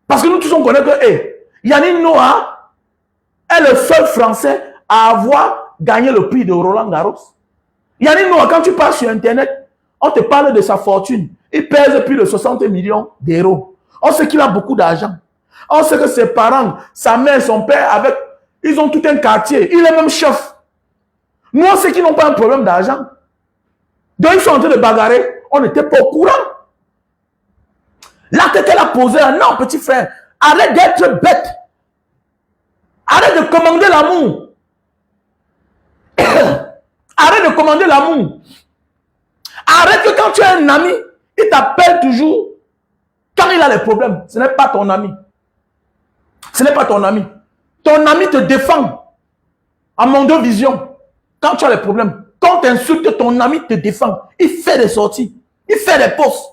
Parce que nous tous on connaît que Yannick Noah est le seul Français à avoir gagné le prix de Roland Garros. Yannick Noah, quand tu pars sur Internet, on te parle de sa fortune. Il pèse plus de 60 millions d'euros. On sait qu'il a beaucoup d'argent. On sait que ses parents, sa mère, son père, ils ont tout un quartier. Il est même chef. Nous, on sait qu'ils n'ont pas un problème d'argent. Donc, ils sont en train de bagarrer. On n'était pas au courant. L'acte qu'elle a posé, non, petit frère, arrête d'être bête. Arrête de commander l'amour. Arrête de commander l'amour. Arrête que quand tu as un ami, il t'appelle toujours quand il a des problèmes. Ce n'est pas ton ami. Ce n'est pas ton ami. Ton ami te défend en mondovision quand tu as des problèmes. Quand tu insultes, ton ami te défend. Il fait des sorties. Il fait des posts.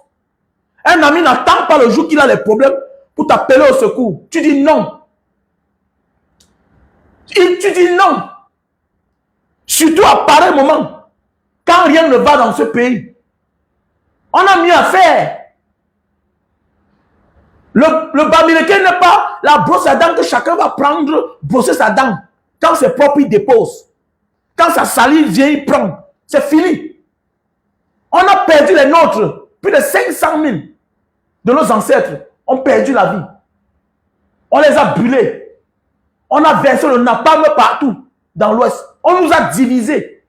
Un ami n'attend pas le jour qu'il a des problèmes pour t'appeler au secours. Tu dis non. Tu dis non. Surtout à pareil moment, quand rien ne va dans ce pays. On a mieux à faire. Le Bamileke n'est pas la brosse à dents que chacun va prendre, brosser sa dent. Quand c'est propre, il dépose. Quand ça salit, il vient, il prend. C'est fini. On a perdu les nôtres. Plus de 500 000 de nos ancêtres ont perdu la vie. On les a brûlés. On a versé le napalm partout dans l'Ouest. On nous a divisés.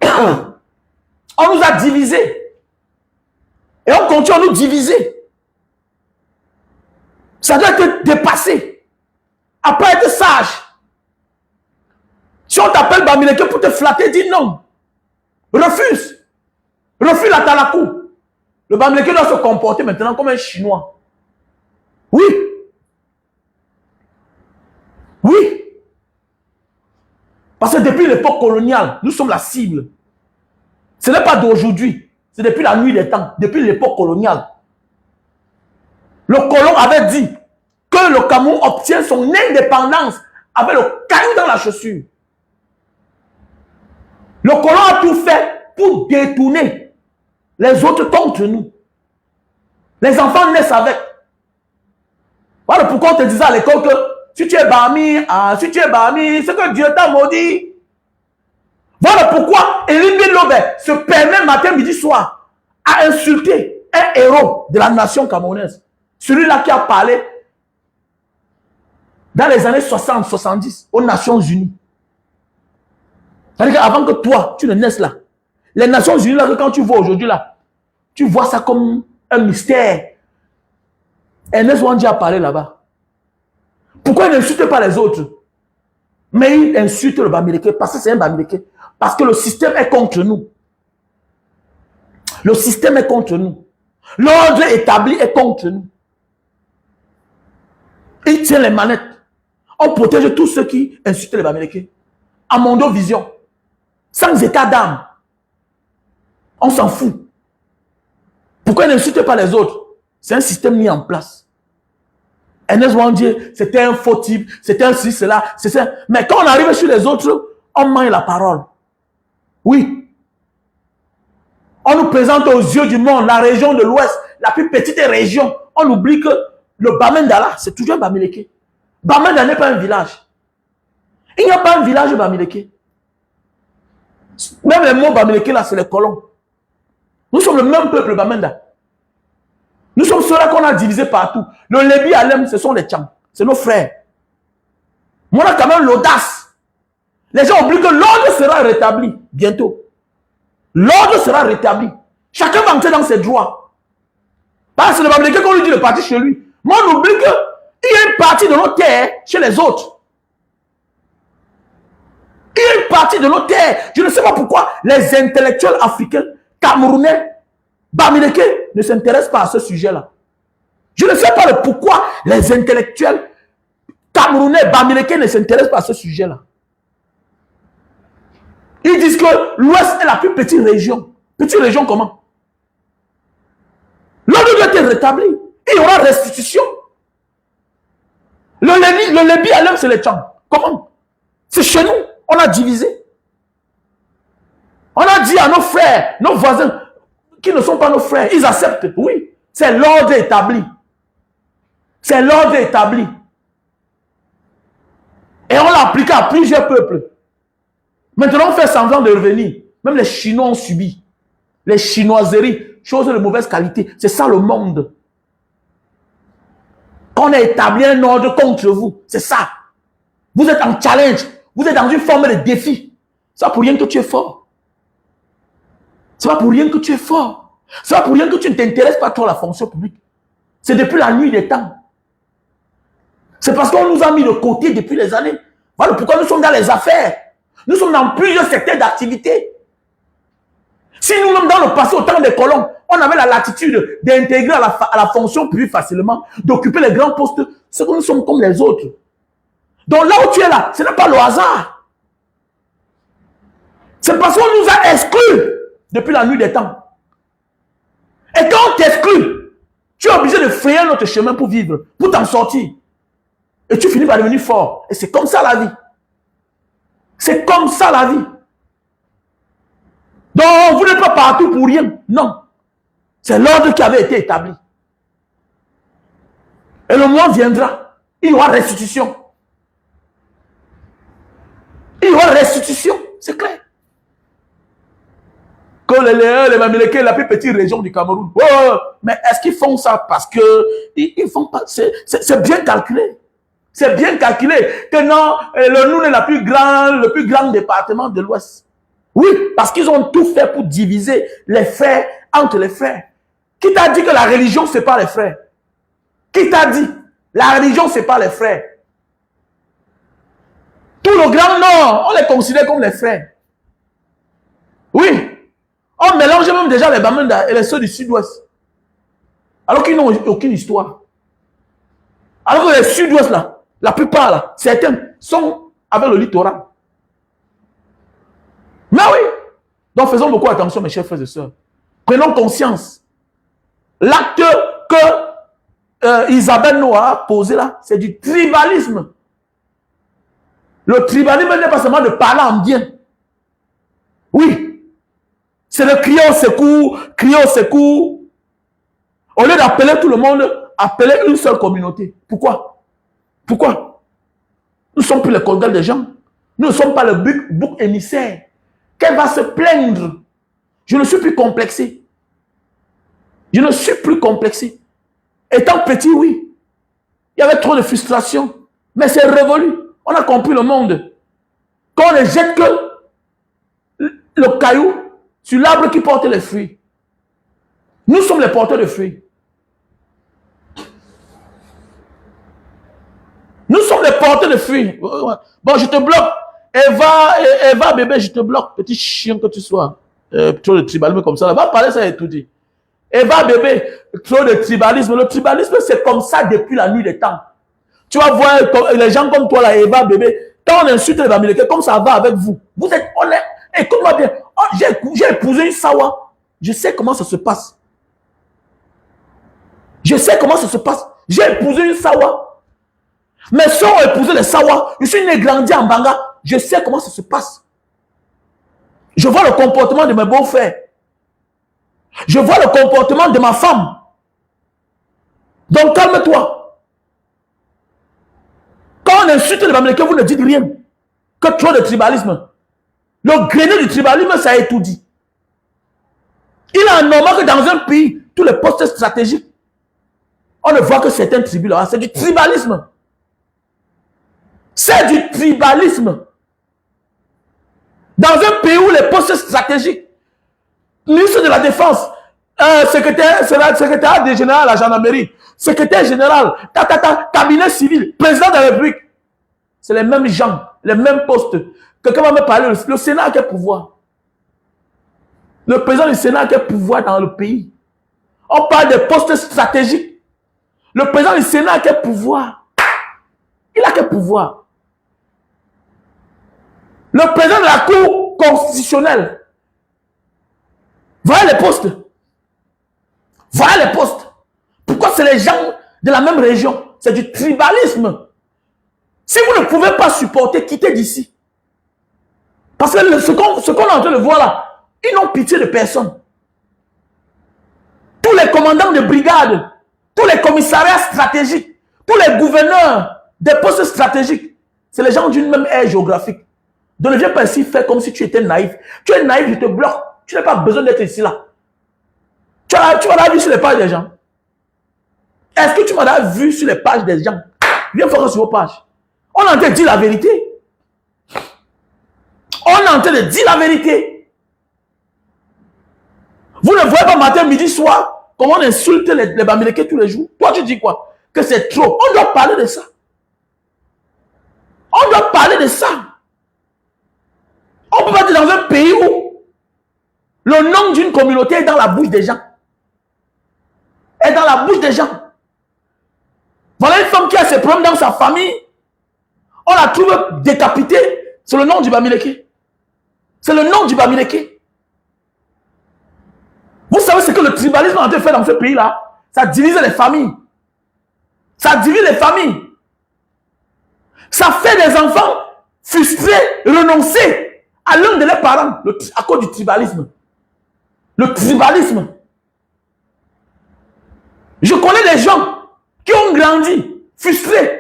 On nous a divisés. Et on continue à nous diviser. Ça doit être dépassé. Après être sage. Si on t'appelle Bamileke pour te flatter, dis non. Refuse. Refuse la talakou. Le Bamileke doit se comporter maintenant comme un Chinois. Oui. Oui. Parce que depuis l'époque coloniale, nous sommes la cible. Ce n'est pas d'aujourd'hui. C'est depuis la nuit des temps. Depuis l'époque coloniale. Le colon avait dit que le Cameroun obtient son indépendance avec le caillou dans la chaussure. Le colon a tout fait pour détourner les autres contre nous. Les enfants naissent avec. Voilà pourquoi on te disait à l'école que si tu es Bami, c'est que Dieu t'a maudit. Voilà pourquoi Elie Lobe se permet matin, midi, soir à insulter un héros de la nation camerounaise. Celui-là qui a parlé dans les années 60-70 aux Nations Unies. C'est-à-dire qu'avant que toi, tu ne naisses là, les Nations Unies, là, que quand tu vois aujourd'hui là, tu vois ça comme un mystère. Ernest Ouandji a parlé là-bas. Pourquoi il n'insulte pas les autres? Mais il insulte le Bamileke parce que c'est un Bamileke. Parce que le système est contre nous. Le système est contre nous. L'ordre établi est contre nous. Il tient les manettes. On protège tous ceux qui insultent les Bamileke. À Mondo Vision. Sans état d'âme. On s'en fout. Pourquoi il n'insulte pas les autres? C'est un système mis en place. Ernest Ouandji, c'était un faux type, c'était un ci, cela, c'est ça. Mais quand on arrive sur les autres, on mange la parole. Oui. On nous présente aux yeux du monde la région de l'Ouest, la plus petite région. On oublie que le Bamenda, c'est toujours un Bamileke. Bamenda n'est pas un village. Il n'y a pas un village Bamileke. Même les mots Bamileke, là, c'est les colons. Nous sommes le même peuple, Bamenda. Nous sommes ceux-là qu'on a divisés partout. Le Lébi Alem, ce sont les Tchang. C'est nos frères. Moi, on a quand même l'audace. Les gens oublient que l'ordre sera rétabli bientôt. L'ordre sera rétabli. Chacun va entrer dans ses droits. Parce que c'est le Bamileke qu'on lui dit de partir chez lui. Moi, on oublie qu'il y a une partie de nos terres chez les autres. Il y a une partie de nos terres. Je ne sais pas pourquoi les intellectuels africains, camerounais, Bamileke ne s'intéressent pas à ce sujet-là. Je ne sais pas pourquoi les intellectuels camerounais, Bamileke ne s'intéressent pas à ce sujet-là. Ils disent que l'Ouest est la plus petite région. Petite région comment? L'ordre doit être rétabli. Il y aura restitution. Le Lébi Alem, c'est les Tchang. Comment? C'est chez nous. On a divisé. On a dit à nos frères, nos voisins, qui ne sont pas nos frères, ils acceptent. Oui, c'est l'ordre établi. C'est l'ordre établi. Et on l'a appliqué à plusieurs peuples. Maintenant, on fait semblant de revenir. Même les Chinois ont subi. Les chinoiseries, choses de mauvaise qualité. C'est ça le monde. On a établi un ordre contre vous. C'est ça. Vous êtes en challenge. Vous êtes dans une forme de défi. C'est pas pour rien que tu es fort. C'est pas pour rien que tu es fort. C'est pas pour rien que tu ne t'intéresses pas trop à la fonction publique. C'est depuis la nuit des temps. C'est parce qu'on nous a mis de côté depuis les années. Voilà pourquoi nous sommes dans les affaires. Nous sommes dans plusieurs secteurs d'activité. Si nous-mêmes dans le passé, au temps des colons, on avait la latitude d'intégrer à la fonction publique facilement, d'occuper les grands postes, c'est que nous sommes comme les autres. Donc là où tu es là, ce n'est pas le hasard. C'est parce qu'on nous a exclus depuis la nuit des temps. Et quand on t'exclut, tu es obligé de frayer notre chemin pour vivre, pour t'en sortir. Et tu finis par devenir fort. Et c'est comme ça la vie. C'est comme ça la vie. Donc, vous n'êtes pas partout pour rien. Non. C'est l'ordre qui avait été établi. Et le moment viendra, il y aura restitution. Il y aura restitution, c'est clair. Que les Bamileke, la plus petite région du Cameroun. Oh, mais est-ce qu'ils font ça parce que ils font pas? C'est bien calculé. C'est bien calculé que non, le Noun est le plus grand département de l'Ouest. Oui, parce qu'ils ont tout fait pour diviser les frères entre les frères. Qui t'a dit que la religion, c'est pas les frères? Qui t'a dit? La religion, c'est pas les frères. Tout le Grand Nord, on les considère comme les frères. Oui. On mélange même déjà les Bamenda et les ceux du Sud-Ouest. Alors qu'ils n'ont aucune histoire. Alors que les Sud-Ouest, là, la plupart, là, certains sont avec le littoral. Mais oui. Donc faisons beaucoup attention, mes chers frères et sœurs. Prenons conscience. L'acte que Isabelle Noah a posé là, c'est du tribalisme. Le tribalisme n'est pas seulement de parler en bien. Oui. C'est de crier au secours, crier au secours. Au lieu d'appeler tout le monde, appeler une seule communauté. Pourquoi? Pourquoi? Nous ne sommes plus les condamnés des gens. Nous ne sommes pas le bouc émissaire. Qu'elle va se plaindre. Je ne suis plus complexé. Je ne suis plus complexé. Étant petit, oui. Il y avait trop de frustration. Mais c'est révolu. On a compris le monde. Quand on ne jette que le caillou sur l'arbre qui porte les fruits. Nous sommes les porteurs de fruits. Nous sommes les porteurs de fruits. Bon, je te bloque. Eva, bébé, je te bloque. Petit chien que tu sois. Trop de tribalisme comme ça. Là. Va parler, ça et tout dit. Eva, bébé, trop de tribalisme. Le tribalisme, c'est comme ça depuis la nuit des temps. Tu vas voir les gens comme toi, là, Eva, bébé. Quand on insulte les Bamileke, comme ça va avec vous. Vous êtes honnête. Écoute-moi bien. Oh, j'ai épousé une Sawa. Je sais comment ça se passe. Je sais comment ça se passe. J'ai épousé une Sawa. Mes soeurs ont épousé les Sawa. Je suis né grandi en Banga. Je sais comment ça se passe. Je vois le comportement de mes beaux-frères. Je vois le comportement de ma femme. Donc calme-toi. Quand on insulte les Bamileke, vous ne dites rien. Que trop de tribalisme. Le grenier du tribalisme, ça a tout dit. Il est anormal que dans un pays, tous les postes stratégiques, on ne voit que certains tribus là. C'est du tribalisme. C'est du tribalisme. Dans un pays où les postes stratégiques, ministre de la Défense, secrétaire général à la gendarmerie, secrétaire général, cabinet civil, président de la République, c'est les mêmes gens, les mêmes postes. Quelqu'un va me parler, le Sénat a quel pouvoir? Le président du Sénat a quel pouvoir dans le pays? On parle des postes stratégiques. Le président du Sénat a quel pouvoir? Il a quel pouvoir? Le président de la Cour constitutionnelle. Voilà les postes. Voilà les postes. Pourquoi c'est les gens de la même région? C'est du tribalisme. Si vous ne pouvez pas supporter, quittez d'ici. Parce que ce qu'on est en train de voir là, ils n'ont pitié de personne. Tous les commandants de brigade, tous les commissariats stratégiques, tous les gouverneurs des postes stratégiques, c'est les gens d'une même aire géographique. Donc ne viens pas ici faire comme si tu étais naïf. Tu es naïf, je te bloque. Tu n'as pas besoin d'être ici là. Tu m'as vu sur les pages des gens. Est-ce que tu m'as vu sur les pages des gens? Viens faire sur vos pages. On est en train de dire la vérité. On est en train de dire la vérité. Vous ne voyez pas matin, midi, soir, comment on insulte les Bamileke tous les jours. Toi, tu dis quoi? Que c'est trop. On doit parler de ça. On doit parler de ça. On peut pas être dans un pays où le nom d'une communauté est dans la bouche des gens. Est dans la bouche des gens. Voilà une femme qui a ses problèmes dans sa famille. On la trouve décapitée. C'est le nom du Bamileke. C'est le nom du Bamileke. Vous savez ce que le tribalisme a fait dans ce pays-là? Ça divise les familles. Ça divise les familles. Ça fait des enfants frustrés, renoncer à l'un de leurs parents à cause du tribalisme. Le tribalisme. Je connais des gens qui ont grandi, frustrés,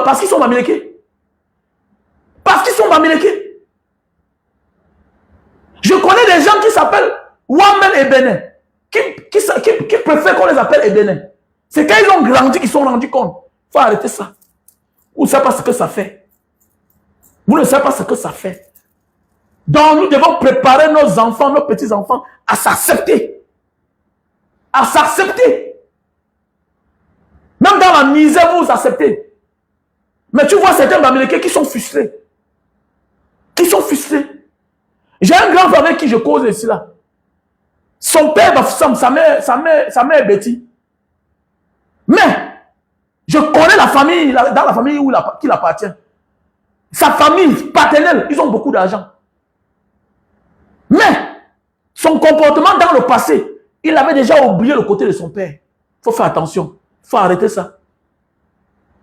parce qu'ils sont bamilekés. Parce qu'ils sont bamilekés. Je connais des gens qui s'appellent Wamel et Bénin, qui préfèrent qu'on les appelle Bénin. C'est quand ils ont grandi qu'ils se sont rendus compte. Il faut arrêter ça. Vous ne savez pas ce que ça fait. Vous ne savez pas ce que ça fait. Donc nous devons préparer nos enfants, nos petits-enfants à s'accepter. À s'accepter. Même dans la misère, vous vous acceptez. Mais tu vois certains Bamilekés qui sont frustrés. Qui sont frustrés. J'ai un grand frère avec qui je cause ici là. Son père, sa mère est Betty. Mais, je connais la famille, dans la famille qui appartient. Sa famille paternelle, ils ont beaucoup d'argent. Mais, son comportement dans le passé, il avait déjà oublié le côté de son père. Il faut faire attention. Il faut arrêter ça.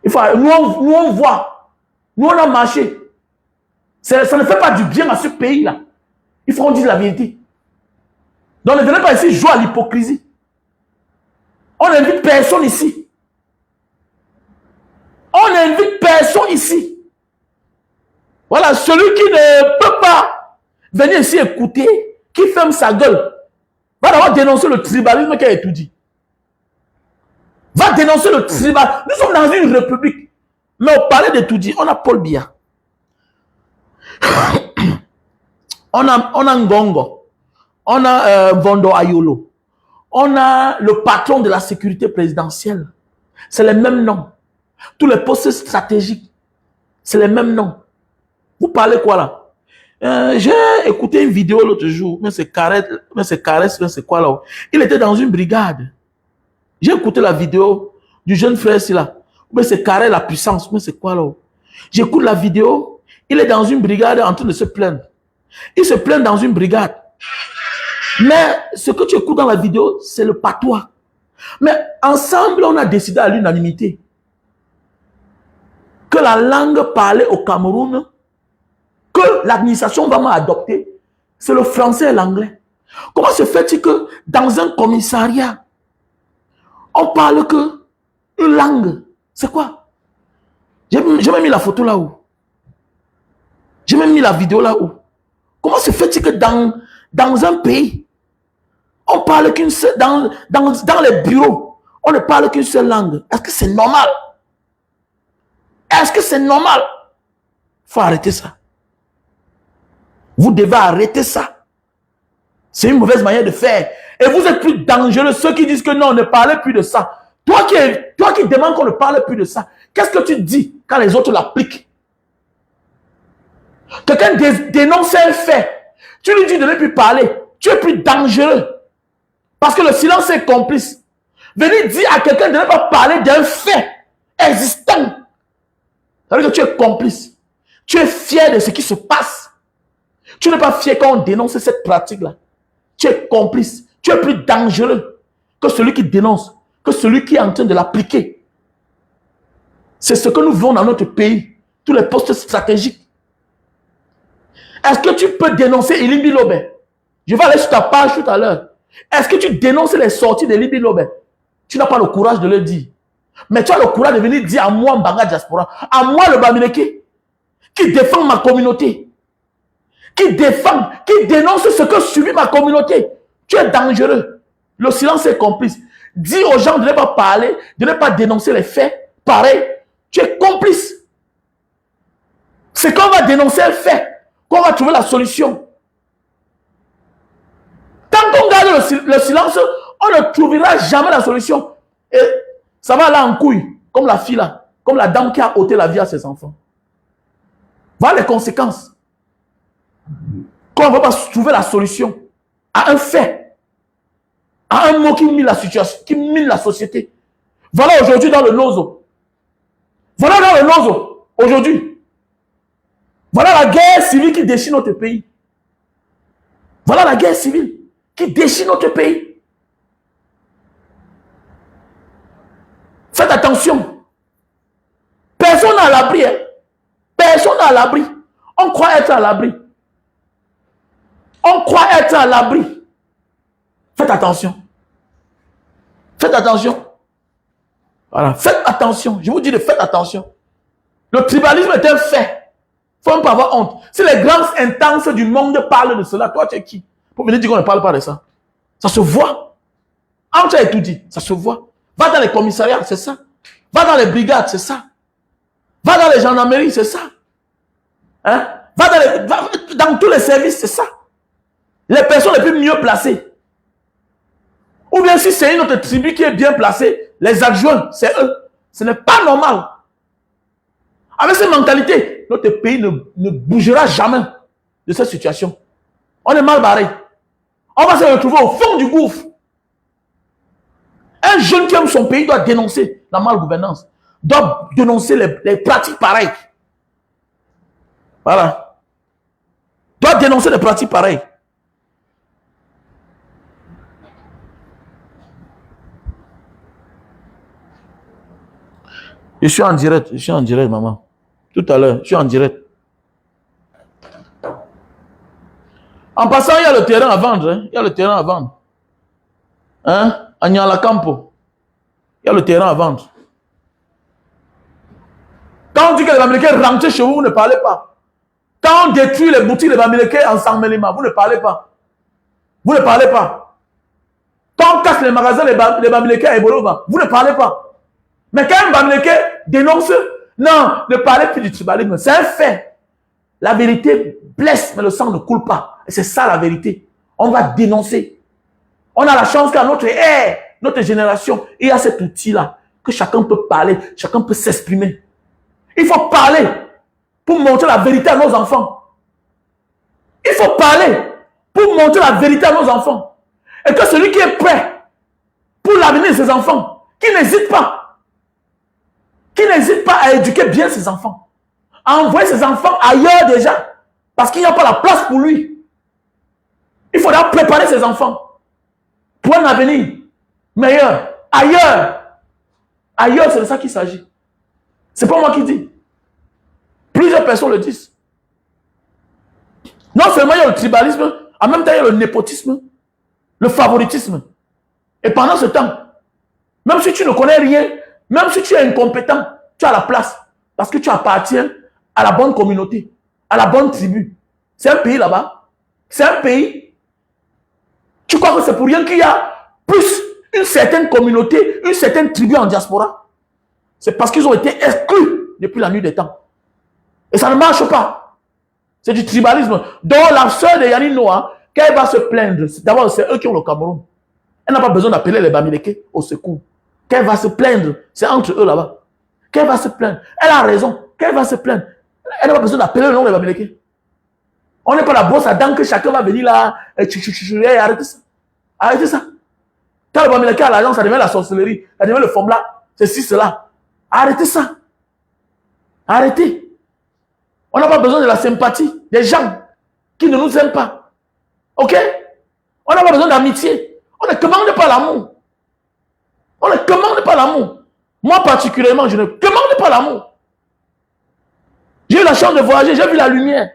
Nous, on voit. Nous, on a marché. Ça ne fait pas du bien à ce pays-là. Il faut qu'on dise la vérité. Donc ne venez pas ici jouer à l'hypocrisie. On n'invite personne ici. On n'invite personne ici. Voilà, celui qui ne peut pas venir ici écouter, qui ferme sa gueule, va d'abord dénoncer le tribalisme qui a étudié. Va dénoncer le tribalisme. Nous sommes dans une république. Mais au palais d'étudier, on a Paul Biya. On a Ngongo. On a Vondo Ayolo. On a le patron de la sécurité présidentielle. C'est les mêmes noms. Tous les postes stratégiques, c'est les mêmes noms. Vous parlez quoi là? J'ai écouté une vidéo l'autre jour, mais c'est Caresse, mais c'est quoi là? Il était dans une brigade. J'ai écouté la vidéo du jeune frère ici là. Mais c'est Carré la puissance, mais c'est quoi là? J'écoute la vidéo, il est dans une brigade en train de se plaindre. Il se plaint dans une brigade. Mais ce que tu écoutes dans la vidéo, c'est le patois. Mais ensemble, on a décidé à l'unanimité que la langue parlée au Cameroun, que l'administration va adopter, c'est le français et l'anglais. Comment se fait-il que dans un commissariat, on parle que une langue? C'est quoi? J'ai même mis la photo là-haut. J'ai même mis la vidéo là-haut. Comment se fait-il que dans un pays, on parle qu'une seule, dans les bureaux, on ne parle qu'une seule langue? Est-ce que c'est normal? Est-ce que c'est normal? Il faut arrêter ça. Vous devez arrêter ça. C'est une mauvaise manière de faire. Et vous êtes plus dangereux. Ceux qui disent que non, ne parlez plus de ça. Toi qui demandes qu'on ne parle plus de ça, qu'est-ce que tu dis quand les autres l'appliquent? Quelqu'un dénonce un fait. Tu lui dis de ne plus parler. Tu es plus dangereux. Parce que le silence est complice. Venez dire à quelqu'un de ne pas parler d'un fait existant. Ça veut dire que tu es complice. Tu es fier de ce qui se passe. Tu n'es pas fier quand on dénonce cette pratique-là. Tu es complice. Tu es plus dangereux que celui qui dénonce, que celui qui est en train de l'appliquer. C'est ce que nous voulons dans notre pays. Tous les postes stratégiques. Est-ce que tu peux dénoncer Elimbi Lobé? Je vais aller sur ta page tout à l'heure. Est-ce que tu dénonces les sorties d'Elimbi Lobé? Tu n'as pas le courage de le dire. Mais tu as le courage de venir dire à moi, Mbanga Diaspora, à moi le Bamileke, qui défend ma communauté, qui dénonce ce que subit ma communauté. Tu es dangereux. Le silence est complice. Dis aux gens de ne pas parler, de ne pas dénoncer les faits. Pareil, tu es complice. C'est quand on va dénoncer un fait qu'on va trouver la solution. Tant qu'on garde le silence, on ne trouvera jamais la solution. Et ça va là en couille, comme la fille là, comme la dame qui a ôté la vie à ses enfants. Voilà les conséquences. Quand on ne va pas trouver la solution à un fait, à un mot qui mine la situation, qui mine la société. Voilà aujourd'hui dans le Nozo. Voilà dans le Nozo, aujourd'hui. Voilà la guerre civile qui déchire notre pays. Voilà la guerre civile qui déchire notre pays. Faites attention. Personne n'est à l'abri. Hein? Personne n'est à l'abri. On croit être à l'abri. On croit être à l'abri. Faites attention. Faites attention. Voilà, faites attention. Je vous dis de faites attention. Le tribalisme est un fait. Il ne faut même pas avoir honte. Si les grands instances du monde parlent de cela, toi tu es qui pour venir dire qu'on ne parle pas de ça? Ça se voit. Ah, tu as tout dit, ça se voit. Va dans les commissariats, c'est ça. Va dans les brigades, c'est ça. Va dans les gendarmeries, c'est ça. Hein? Va dans tous les services, c'est ça. Les personnes les plus mieux placées. Ou bien si c'est une autre tribu qui est bien placée, les adjoints, c'est eux. Ce n'est pas normal. Avec cette mentalité, notre pays ne bougera jamais de cette situation. On est mal barré. On va se retrouver au fond du gouffre. Un jeune qui aime son pays doit dénoncer la malgouvernance, doit dénoncer les pratiques pareilles. Voilà. Doit dénoncer les pratiques pareilles. Je suis en direct, maman. Tout à l'heure, je suis en direct. En passant, il y a le terrain à vendre. Hein? Il y a le terrain à vendre. Hein? À Nyala-Campo. Il y a le terrain à vendre. Quand on dit que les Américains rentrent chez vous, vous ne parlez pas. Quand on détruit les boutiques des Américains en Sang-Melima, vous ne parlez pas. Vous ne parlez pas. Quand on casse les magasins des Américains à Ebolova, vous ne parlez pas. Mais quand un Bamileke dénonce, non, ne parlez plus du tribalisme. C'est un fait. La vérité blesse, mais le sang ne coule pas. Et c'est ça la vérité. On va dénoncer. On a la chance qu'à notre ère, notre génération, il y a cet outil-là, que chacun peut parler, chacun peut s'exprimer. Il faut parler pour montrer la vérité à nos enfants. Il faut parler pour montrer la vérité à nos enfants. Et que celui qui est prêt pour l'avenir de ses enfants, qui n'hésite pas, à éduquer bien ses enfants, à envoyer ses enfants ailleurs déjà, parce qu'il n'y a pas la place pour lui. Il faudra préparer ses enfants pour un avenir meilleur, ailleurs. Ailleurs, c'est de ça qu'il s'agit. C'est pas moi qui dis. Plusieurs personnes le disent. Non seulement il y a le tribalisme, en même temps il y a le népotisme, le favoritisme. Et pendant ce temps, même si tu ne connais rien, même si tu es incompétent, tu as la place. Parce que tu appartiens à la bonne communauté, à la bonne tribu. C'est un pays là-bas. C'est un pays. Tu crois que c'est pour rien qu'il y a plus une certaine communauté, une certaine tribu en diaspora? C'est parce qu'ils ont été exclus depuis la nuit des temps. Et ça ne marche pas. C'est du tribalisme. Donc la soeur de Yannick Noah, quand elle va se plaindre, d'abord c'est eux qui ont le Cameroun. Elle n'a pas besoin d'appeler les Bamileke au secours. Quand elle va se plaindre, c'est entre eux là-bas. Quand elle va se plaindre, elle a raison. Quand elle va se plaindre, elle n'a pas besoin d'appeler le nom des Bamileke. On n'est pas la brosse à dents que chacun va venir là, arrêtez ça. Arrêtez ça. Quand le Bamileke a l'argent, ça devient la sorcellerie, ça devient le formula, ceci, cela. Arrêtez ça. Arrêtez. On n'a pas besoin de la sympathie des gens qui ne nous aiment pas. Ok? On n'a pas besoin d'amitié. On ne commande pas l'amour. On ne commande pas l'amour. Moi particulièrement, je ne commande pas l'amour. J'ai eu la chance de voyager, j'ai vu la lumière.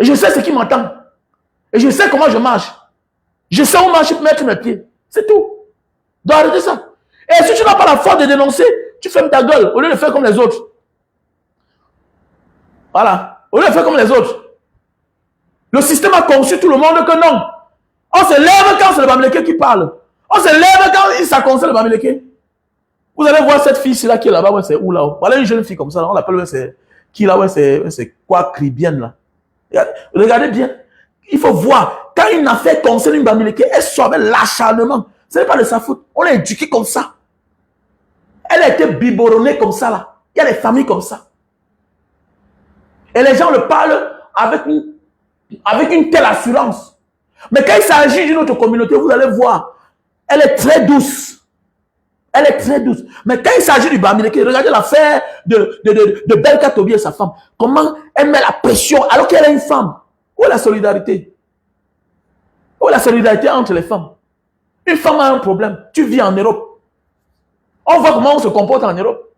Et je sais ce qui m'attend. Et je sais comment je marche. Je sais où mettre mes pieds. C'est tout. Donc arrêtez ça. Et si tu n'as pas la force de dénoncer, tu fermes ta gueule au lieu de faire comme les autres. Voilà. Au lieu de faire comme les autres. Le système a conçu tout le monde que non. On se lève quand c'est le Bamileke qui parle. On se lève quand ça concerne le Bamileke. Vous allez voir cette fille-là qui est là-bas. Ouais, c'est où là? Voilà une jeune fille comme ça. Là, on l'appelle, ouais, c'est qui là? Ouais, c'est quoi, Cribienne là? Regardez bien. Il faut voir. Quand une affaire concerne une Bamileke, elle sort avec l'acharnement. Ce n'est pas de sa faute. On l'a éduquée comme ça. Elle a été biberonnée comme ça là. Il y a des familles comme ça. Et les gens le parlent avec une telle assurance. Mais quand il s'agit d'une autre communauté, vous allez voir, elle est très douce. Elle est très douce. Mais quand il s'agit du Bamileke, regardez l'affaire de Belka Tobi et sa femme. Comment elle met la pression alors qu'elle est une femme. Où est la solidarité? Où est la solidarité entre les femmes? Une femme a un problème. Tu vis en Europe. On voit comment on se comporte en Europe.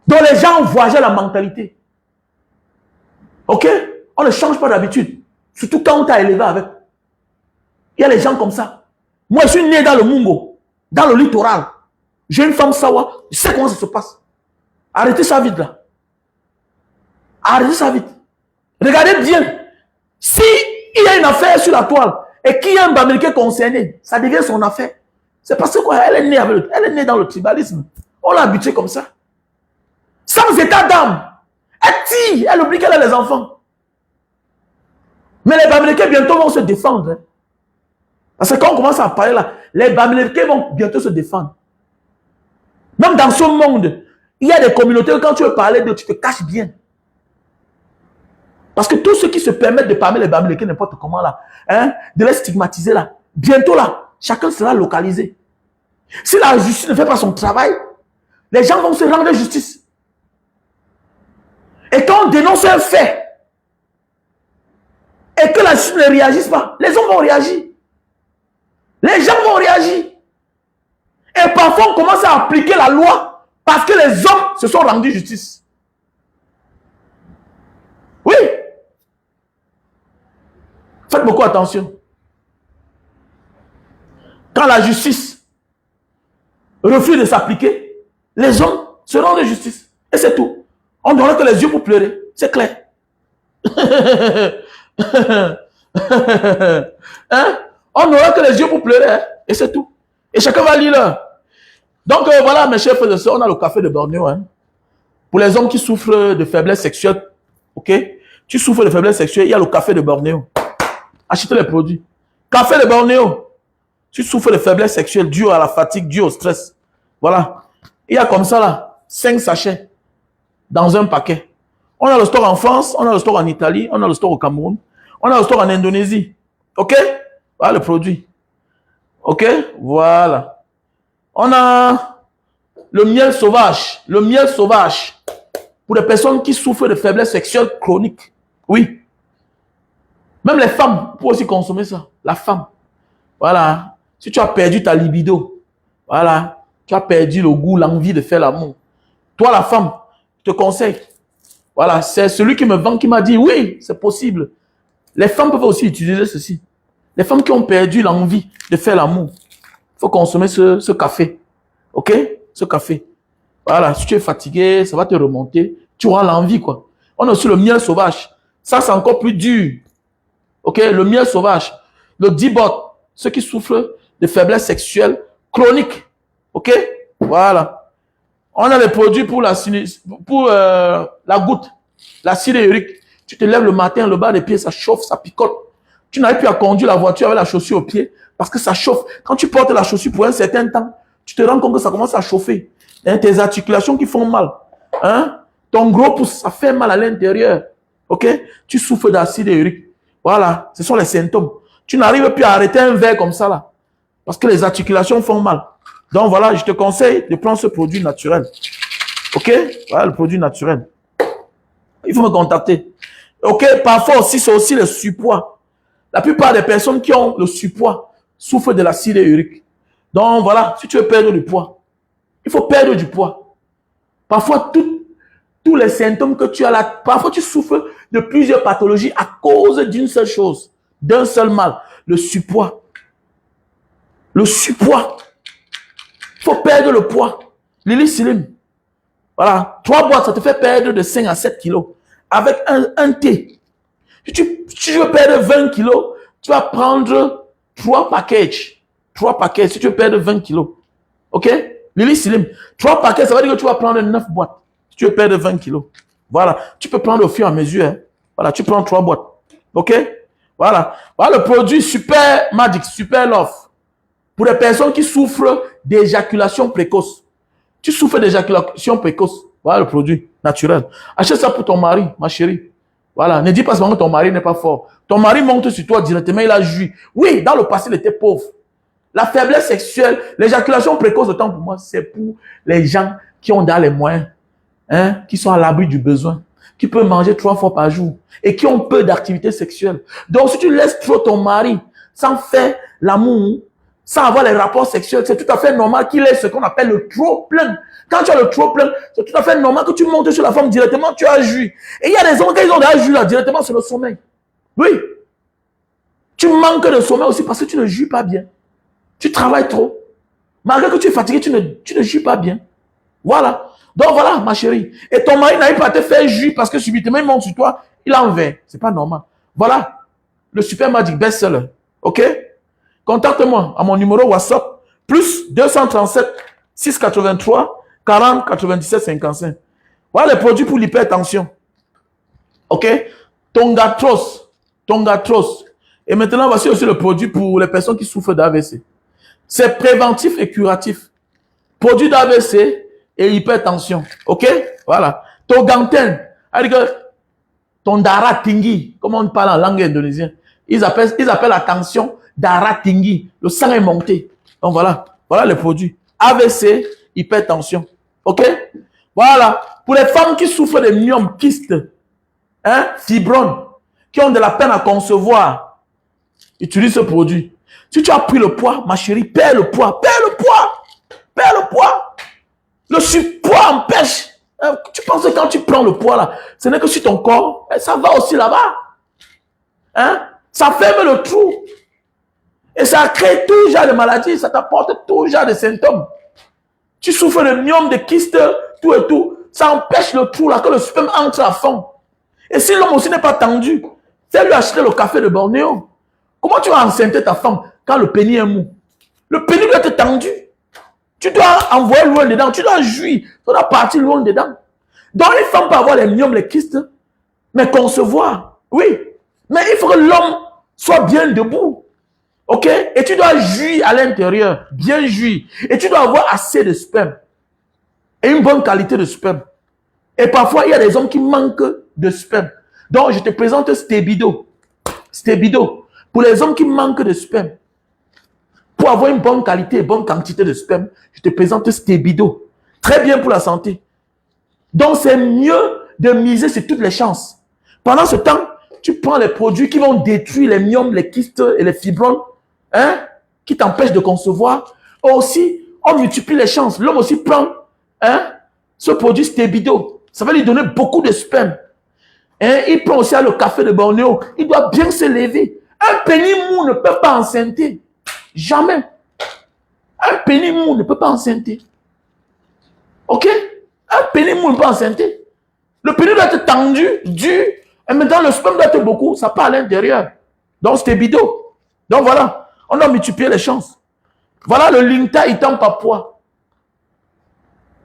Donc les gens ont voyagé la mentalité. Ok? On ne change pas d'habitude. Surtout quand on t'a élevé avec. Il y a les gens comme ça. Moi, je suis né dans le Mungo, dans le littoral. J'ai une femme sawa, je sais comment ça se passe. Arrêtez ça vite là. Arrêtez ça vite. Regardez bien. Si il y a une affaire sur la toile et qu'il y a un Bamileke concerné, ça devient son affaire. C'est parce que quoi, elle est née dans le tribalisme. On l'a habituée comme ça. Sans état d'âme. Elle tire, elle oublie qu'elle a les enfants. Mais les Bamileke bientôt vont se défendre. Hein. Parce que quand on commence à parler là, les Bamileke vont bientôt se défendre. Même dans ce monde, il y a des communautés où quand tu veux parler d'eux, tu te caches bien. Parce que tous ceux qui se permettent de parler les Bamileke n'importe comment là, hein, de les stigmatiser là, bientôt là, chacun sera localisé. Si la justice ne fait pas son travail, les gens vont se rendre justice. Et quand on dénonce un fait, et que la justice ne réagisse pas, les hommes vont réagir. Les gens vont réagir. Et parfois, on commence à appliquer la loi parce que les hommes se sont rendus justice. Oui. Faites beaucoup attention. Quand la justice refuse de s'appliquer, les hommes se rendent justice. Et c'est tout. On n'aura que les yeux pour pleurer. C'est clair. Hein? On n'aura que les yeux pour pleurer. Hein? Et c'est tout. Et chacun va lire là. Donc voilà, mes chers frères et sœurs, on a le café de Bornéo. Hein? Pour les hommes qui souffrent de faiblesse sexuelle, ok? Tu souffres de faiblesse sexuelle, il y a le café de Bornéo. Achetez les produits. Café de Bornéo. Tu souffres de faiblesse sexuelle due à la fatigue, due au stress. Voilà. Il y a comme ça là, 5 sachets dans un paquet. On a le store en France, on a le store en Italie, on a le store au Cameroun, on a le store en Indonésie. Ok? Voilà le produit. Ok? Voilà. On a le miel sauvage. Le miel sauvage. Pour les personnes qui souffrent de faiblesse sexuelle chronique. Oui. Même les femmes peuvent aussi consommer ça. La femme. Voilà. Si tu as perdu ta libido, voilà. Tu as perdu le goût, l'envie de faire l'amour. Toi, la femme, je te conseille. Voilà. C'est celui qui me vend qui m'a dit, oui, c'est possible. Les femmes peuvent aussi utiliser ceci. Les femmes qui ont perdu l'envie de faire l'amour, il faut consommer ce café. Ok? Ce café. Voilà. Si tu es fatigué, ça va te remonter. Tu auras l'envie, quoi. On a aussi le miel sauvage. Ça, c'est encore plus dur. Ok? Le miel sauvage. Le Dibot. Ceux qui souffrent de faiblesse sexuelle chronique. Ok? Voilà. On a les produits pour la goutte. L'acide urique. Tu te lèves le matin, le bas des pieds, ça chauffe, ça picote. Tu n'arrives plus à conduire la voiture avec la chaussure au pied parce que ça chauffe. Quand tu portes la chaussure pour un certain temps, tu te rends compte que ça commence à chauffer. Hein, tes articulations qui font mal. Hein? Ton gros pouce, ça fait mal à l'intérieur. Ok? Tu souffres d'acide urique. Voilà, ce sont les symptômes. Tu n'arrives plus à arrêter un verre comme ça là. Parce que les articulations font mal. Donc voilà, je te conseille de prendre ce produit naturel. Ok? Voilà le produit naturel. Il faut me contacter. Ok? Parfois aussi, c'est aussi le surpoids. La plupart des personnes qui ont le surpoids souffrent de l'acide urique. Donc voilà, si tu veux perdre du poids, il faut perdre du poids. Parfois, tous les symptômes que tu as là, parfois tu souffres de plusieurs pathologies à cause d'une seule chose, d'un seul mal, le surpoids. Le surpoids. Il faut perdre le poids. Lily Slim. Voilà, 3 boîtes, ça te fait perdre de 5 à 7 kilos. Avec un thé. Si tu veux perdre 20 kilos, tu vas prendre 3 packages. 3 paquets si tu veux perdre 20 kilos. Ok? Lily Slim. 3 paquets, ça veut dire que tu vas prendre 9 boîtes. Si tu veux perdre 20 kilos. Voilà. Tu peux prendre au fur et à mesure. Hein. Voilà, tu prends 3 boîtes. Ok? Voilà. Voilà le produit Super Magic, Super Love. Pour les personnes qui souffrent d'éjaculation précoce. Tu souffres d'éjaculation précoce. Voilà le produit naturel. Achète ça pour ton mari, ma chérie. Voilà. Ne dis pas seulement que ton mari n'est pas fort. Ton mari monte sur toi directement, il a joui. Oui, dans le passé, il était pauvre. La faiblesse sexuelle, l'éjaculation précoce, autant pour moi, c'est pour les gens qui ont dans les moyens, hein, qui sont à l'abri du besoin, qui peuvent manger 3 fois par jour et qui ont peu d'activité sexuelle. Donc, si tu laisses trop ton mari sans faire l'amour, sans avoir les rapports sexuels, c'est tout à fait normal qu'il ait ce qu'on appelle le trop plein. Quand tu as le trop plein, c'est tout à fait normal que tu montes sur la femme directement, tu as joui. Et il y a des hommes qui ont déjà joui là, directement sur le sommeil. Oui. Tu manques de sommeil aussi parce que tu ne jouis pas bien. Tu travailles trop. Malgré que tu es fatigué, tu ne jouis pas bien. Voilà. Donc voilà, ma chérie. Et ton mari n'arrive pas à te faire jouir parce que subitement il monte sur toi, il a un verre. C'est pas normal. Voilà. Le Super Magic Best-Seller. OK? Contacte-moi à mon numéro WhatsApp. Plus 237 683 40 97 55. Voilà les produits pour l'hypertension. OK? Tongatros. Tongatros. Et maintenant, voici aussi le produit pour les personnes qui souffrent d'AVC. C'est préventif et curatif. Produit d'AVC et hypertension. OK? Voilà. Toganten. C'est-à-dire que ton dara tinggi, comme on parle en langue indonésienne, ils appellent la tension dara tinggi. Le sang est monté. Donc voilà. Voilà les produits. AVC, hypertension. OK? Voilà. Pour les femmes qui souffrent de myomes, kystes, hein, fibromes, qui ont de la peine à concevoir, utilise ce produit. Si tu as pris le poids, ma chérie, perds le poids. Perds le poids. Perds le poids. Le surpoids empêche. Tu penses que quand tu prends le poids là, ce n'est que sur ton corps, ça va aussi là-bas. Hein? Ça ferme le trou. Et ça crée tout genre de maladies, ça t'apporte tout genre de symptômes. Tu souffres de myome, de kyste, tout et tout. Ça empêche le trou là, que le sperme entre à fond. Et si l'homme aussi n'est pas tendu, fais-lui acheter le café de Bornéo. Comment tu vas enceinter ta femme quand le pénis est mou? Le pénis doit être tendu. Tu dois envoyer loin dedans, tu dois jouir, tu dois partir loin dedans. Donc une femme peut avoir les myomes, les kystes, mais concevoir, oui. Mais il faut que l'homme soit bien debout. OK? Et tu dois jouir à l'intérieur, bien jouir. Et tu dois avoir assez de sperme. Et une bonne qualité de sperme. Et parfois, il y a des hommes qui manquent de sperme. Donc, je te présente Stébido. Stébido. Pour les hommes qui manquent de sperme. Pour avoir une bonne qualité et bonne quantité de sperme, je te présente Stébido. Très bien pour la santé. Donc, c'est mieux de miser sur toutes les chances. Pendant ce temps, tu prends les produits qui vont détruire les myomes, les kystes et les fibromes, hein, qui t'empêchent de concevoir. Aussi, on multiplie les chances. L'homme aussi prend, hein, ce produit Stébido. Ça va lui donner beaucoup de sperme. Hein, il prend aussi le café de Bornéo. Il doit bien se lever. Un pénis mou ne peut pas enceinter. Jamais. Un pénis mou ne peut pas enceinter. OK? Un pénis mou ne peut pas enceinter. Le pénis doit être tendu, dur. Et maintenant, le sperme doit être beaucoup. Ça part à l'intérieur. Donc, c'était bidon. Donc, voilà. On a multiplié les chances. Voilà le Linta Itam Papua.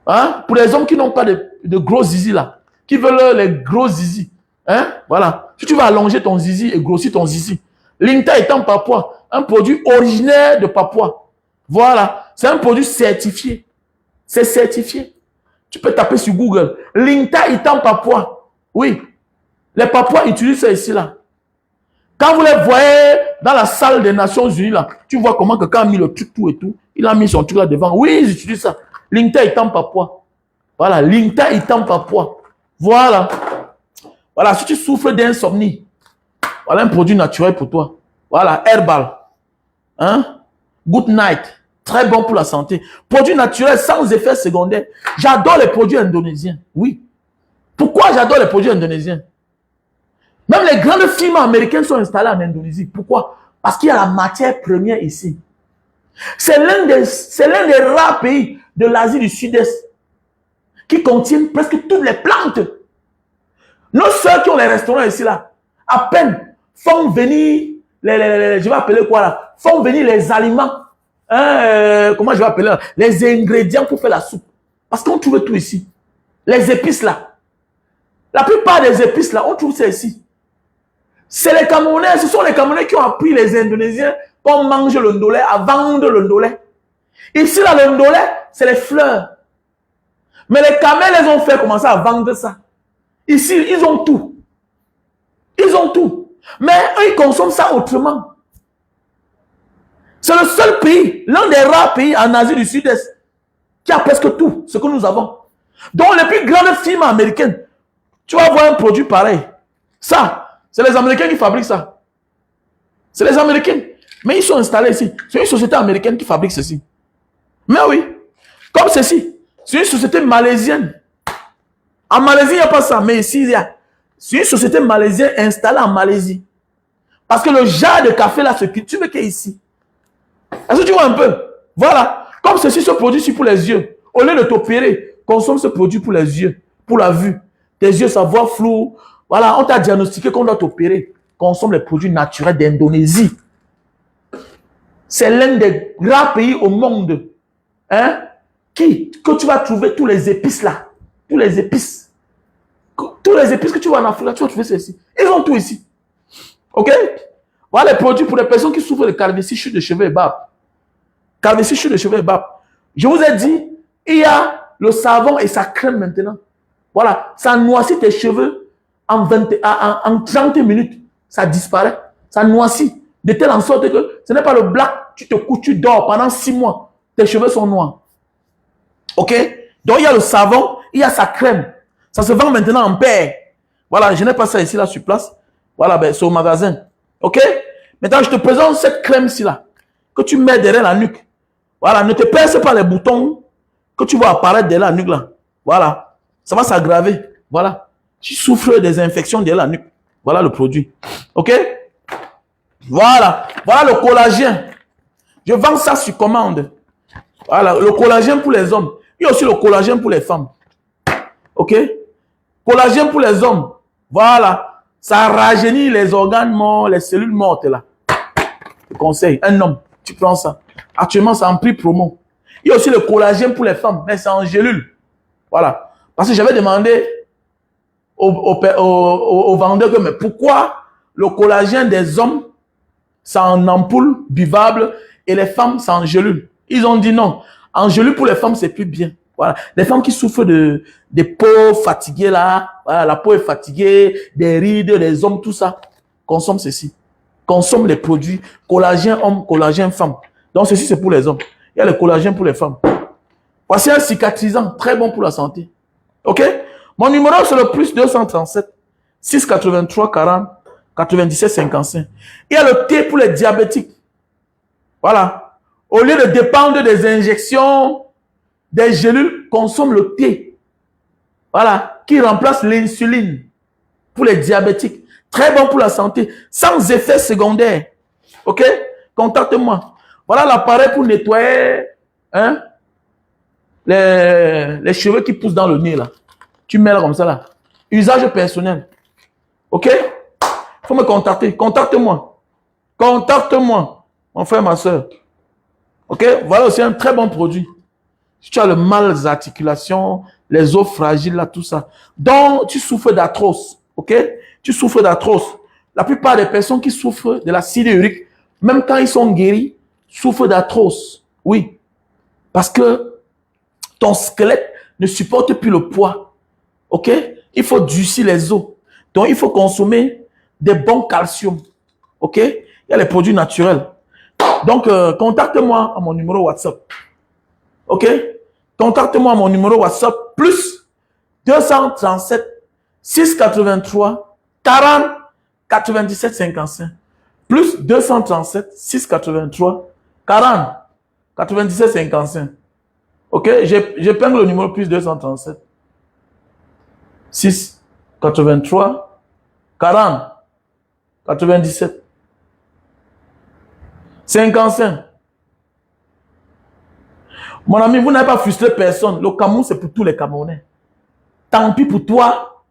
Hein? Pour les hommes qui n'ont pas de gros zizi là. Qui veulent les gros zizi. Hein? Voilà. Si tu vas allonger ton zizi et grossir ton zizi. Linta Itam Papua. Un produit originaire de Papua. Voilà. C'est un produit certifié. C'est certifié. Tu peux taper sur Google. Linta Itam Papua. Oui. Les Papouas utilisent ça ici là. Quand vous les voyez dans la salle des Nations Unies là, tu vois comment quelqu'un a mis le truc tout et tout. Il a mis son truc là devant. Oui, ils utilisent ça. Linta Itam Papua. Voilà. Linta Itam Papua. Voilà. Voilà. Si tu souffres d'insomnie, voilà un produit naturel pour toi. Voilà. Herbal. Hein? Good night. Très bon pour la santé. Produit naturel sans effet secondaire. J'adore les produits indonésiens. Oui. Pourquoi j'adore les produits indonésiens? Même les grandes firmes américaines sont installées en Indonésie. Pourquoi? Parce qu'il y a la matière première ici. C'est l'un des rares pays de l'Asie du Sud-Est qui contiennent presque toutes les plantes. Nos soeurs qui ont les restaurants ici, là, à peine font venir, je vais appeler quoi là? Font venir les aliments. Comment je vais appeler là? Les ingrédients pour faire la soupe. Parce qu'on trouve tout ici. Les épices là. La plupart des épices là, on trouve ça ici. C'est les Camerounais, ce sont les Camerounais qui ont appris les Indonésiens qu'on mange le ndolé, à vendre le ndolé. Ici, là, le ndolé, c'est les fleurs. Mais les Camels, les ont fait commencer à vendre ça. Ici, ils ont tout. Ils ont tout. Mais eux, ils consomment ça autrement. C'est le seul pays, l'un des rares pays en Asie du Sud-Est, qui a presque tout, ce que nous avons. Donc, les plus grandes firmes américaines, tu vas voir un produit pareil. Ça, c'est les Américains qui fabriquent ça. C'est les Américains. Mais ils sont installés ici. C'est une société américaine qui fabrique ceci. Mais oui. Comme ceci. C'est une société malaisienne. En Malaisie, il n'y a pas ça. Mais ici, il y a. C'est une société malaisienne installée en Malaisie. Parce que le genre de café là se cultive qu'ici. Est-ce que tu vois un peu? Voilà. Comme ceci se produit ici pour les yeux. Au lieu de t'opérer, consomme ce produit pour les yeux, pour la vue. Tes yeux, ça voit flou. Voilà, on t'a diagnostiqué qu'on doit t'opérer. Consomme les produits naturels d'Indonésie. C'est l'un des rares pays au monde, hein, que tu vas trouver tous les épices là. Tous les épices. Tous les épices que tu vois en Afrique, là, tu vas trouver ceci. Ils ont tout ici. Ok? Voilà les produits pour les personnes qui souffrent de calvitie, chute de cheveux et barbe. Calvitie, chute de cheveux et barbe. Je vous ai dit, il y a le savon et sa crème maintenant. Voilà, ça noircit tes cheveux en 30 minutes. Ça disparaît. Ça noircit. De telle en sorte que ce n'est pas le black, tu te couches, tu dors pendant 6 mois. Tes cheveux sont noirs. Ok? Donc il y a le savon, il y a sa crème. Ça se vend maintenant en paire. Voilà, je n'ai pas ça ici là sur place. Voilà, ben, c'est au magasin. Ok? Maintenant, je te présente cette crème-ci là, que tu mets derrière la nuque. Voilà, ne te perce pas les boutons que tu vois apparaître derrière la nuque là. Voilà, ça va s'aggraver. Voilà, tu souffres des infections derrière la nuque. Voilà le produit. Ok? Voilà, voilà le collagène. Je vends ça sur commande. Voilà, le collagène pour les hommes. Il y a aussi le collagène pour les femmes. Ok? Collagène pour les hommes. Voilà, ça rajeunit les organes morts, les cellules mortes là. Je conseille, un homme, tu prends ça. Actuellement, c'est en prix promo. Il y a aussi le collagène pour les femmes, mais c'est en gélule. Voilà. Parce que j'avais demandé au vendeur que, mais pourquoi le collagène des hommes, c'est en ampoule buvable et les femmes, c'est en gélule. Ils ont dit non. En gélule pour les femmes, c'est plus bien. Voilà. Les femmes qui souffrent des peaux fatiguées là, voilà, la peau est fatiguée, des rides, des hommes, tout ça, consomment ceci. Consomme les produits collagène homme, collagène femme. Donc ceci c'est pour les hommes. Il y a le collagène pour les femmes. Voici un cicatrisant très bon pour la santé. Ok? Mon numéro c'est le plus 237 683 40 97 55. Il y a le thé pour les diabétiques. Voilà. Au lieu de dépendre des injections, des gélules, consomme le thé. Voilà. Qui remplace l'insuline pour les diabétiques. Très bon pour la santé, sans effet secondaire. Ok? Contacte-moi. Voilà l'appareil pour nettoyer hein, les cheveux qui poussent dans le nez là. Tu mets là comme ça là. Usage personnel. Ok? Il faut me contacter. Contacte-moi. Contacte-moi, mon frère, ma soeur. Ok? Voilà aussi un très bon produit. Si tu as le mal des articulations, les os fragiles là, tout ça. Donc, tu souffres d'arthrose. Ok? Tu souffres d'arthrose. La plupart des personnes qui souffrent de l'acide urique, même quand ils sont guéris, souffrent d'arthrose. Oui. Parce que ton squelette ne supporte plus le poids. Ok? Il faut durcir les os. Donc, il faut consommer des bons calcium. Ok? Il y a les produits naturels. Donc, contacte-moi à mon numéro WhatsApp. Ok? Contacte-moi à mon numéro WhatsApp plus 237 683 40 97 55 plus 237 683 40 97 55. Ok, j'épingle le numéro plus 237 6 83 40 97 55. Mon ami, vous n'avez pas frustré personne. Le Cameroun, c'est pour tous les Camerounais. Tant pis pour toi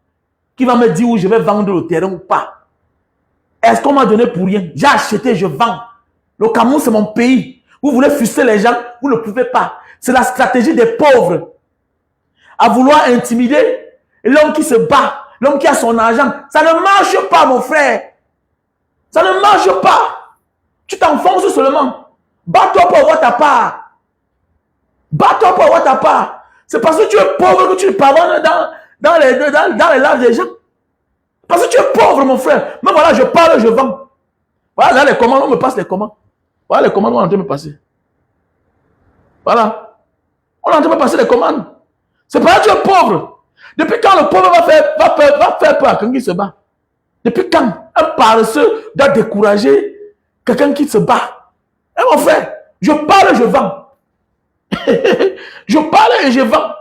qui va me dire où je vais vendre le terrain ou pas. Est-ce qu'on m'a donné pour rien? J'ai acheté, je vends. Le Cameroun, c'est mon pays. Vous voulez frustrer les gens, vous ne pouvez pas. C'est la stratégie des pauvres. À vouloir intimider l'homme qui se bat, l'homme qui a son argent. Ça ne marche pas, mon frère. Ça ne marche pas. Tu t'enfonces seulement. Bats-toi pour avoir ta part. Bats-toi pour avoir ta part. C'est parce que tu es pauvre que tu parles dans les laves des gens. Parce que tu es pauvre, mon frère. Mais voilà, je parle, je vends. Voilà, là, les commandes, on me passe les commandes. Voilà, les commandes, on est en train de me passer. Voilà. On est en train de me passer les commandes. C'est parce que tu es pauvre. Depuis quand le pauvre va faire peur à quelqu'un qui se bat? Depuis quand un paresseux doit décourager quelqu'un qui se bat? Eh mon frère, je parle, je vends. Je parle et je vends.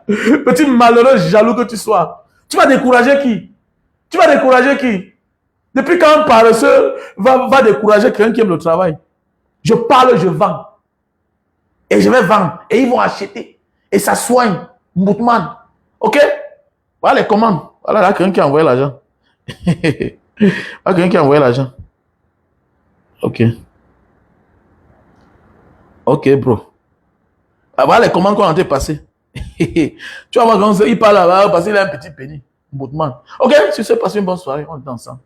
Petit malheureux jaloux que tu sois. Tu vas décourager qui? Tu vas décourager qui? Depuis quand un paresseux va décourager quelqu'un qui aime le travail? Je parle, je vends. Et je vais vendre. Et ils vont acheter. Et ça soigne. Moutman. OK? Voilà les commandes. Voilà là, quelqu'un qui a envoyé l'argent. Voilà quelqu'un qui a envoyé l'argent. OK. OK, bro. Ah, voilà les commandes qu'on a été passées. Tu vas voir quand il parle là-bas parce qu'il a un petit pénis. Moutman. OK? Si c'est passé une bonne soirée, on est ensemble.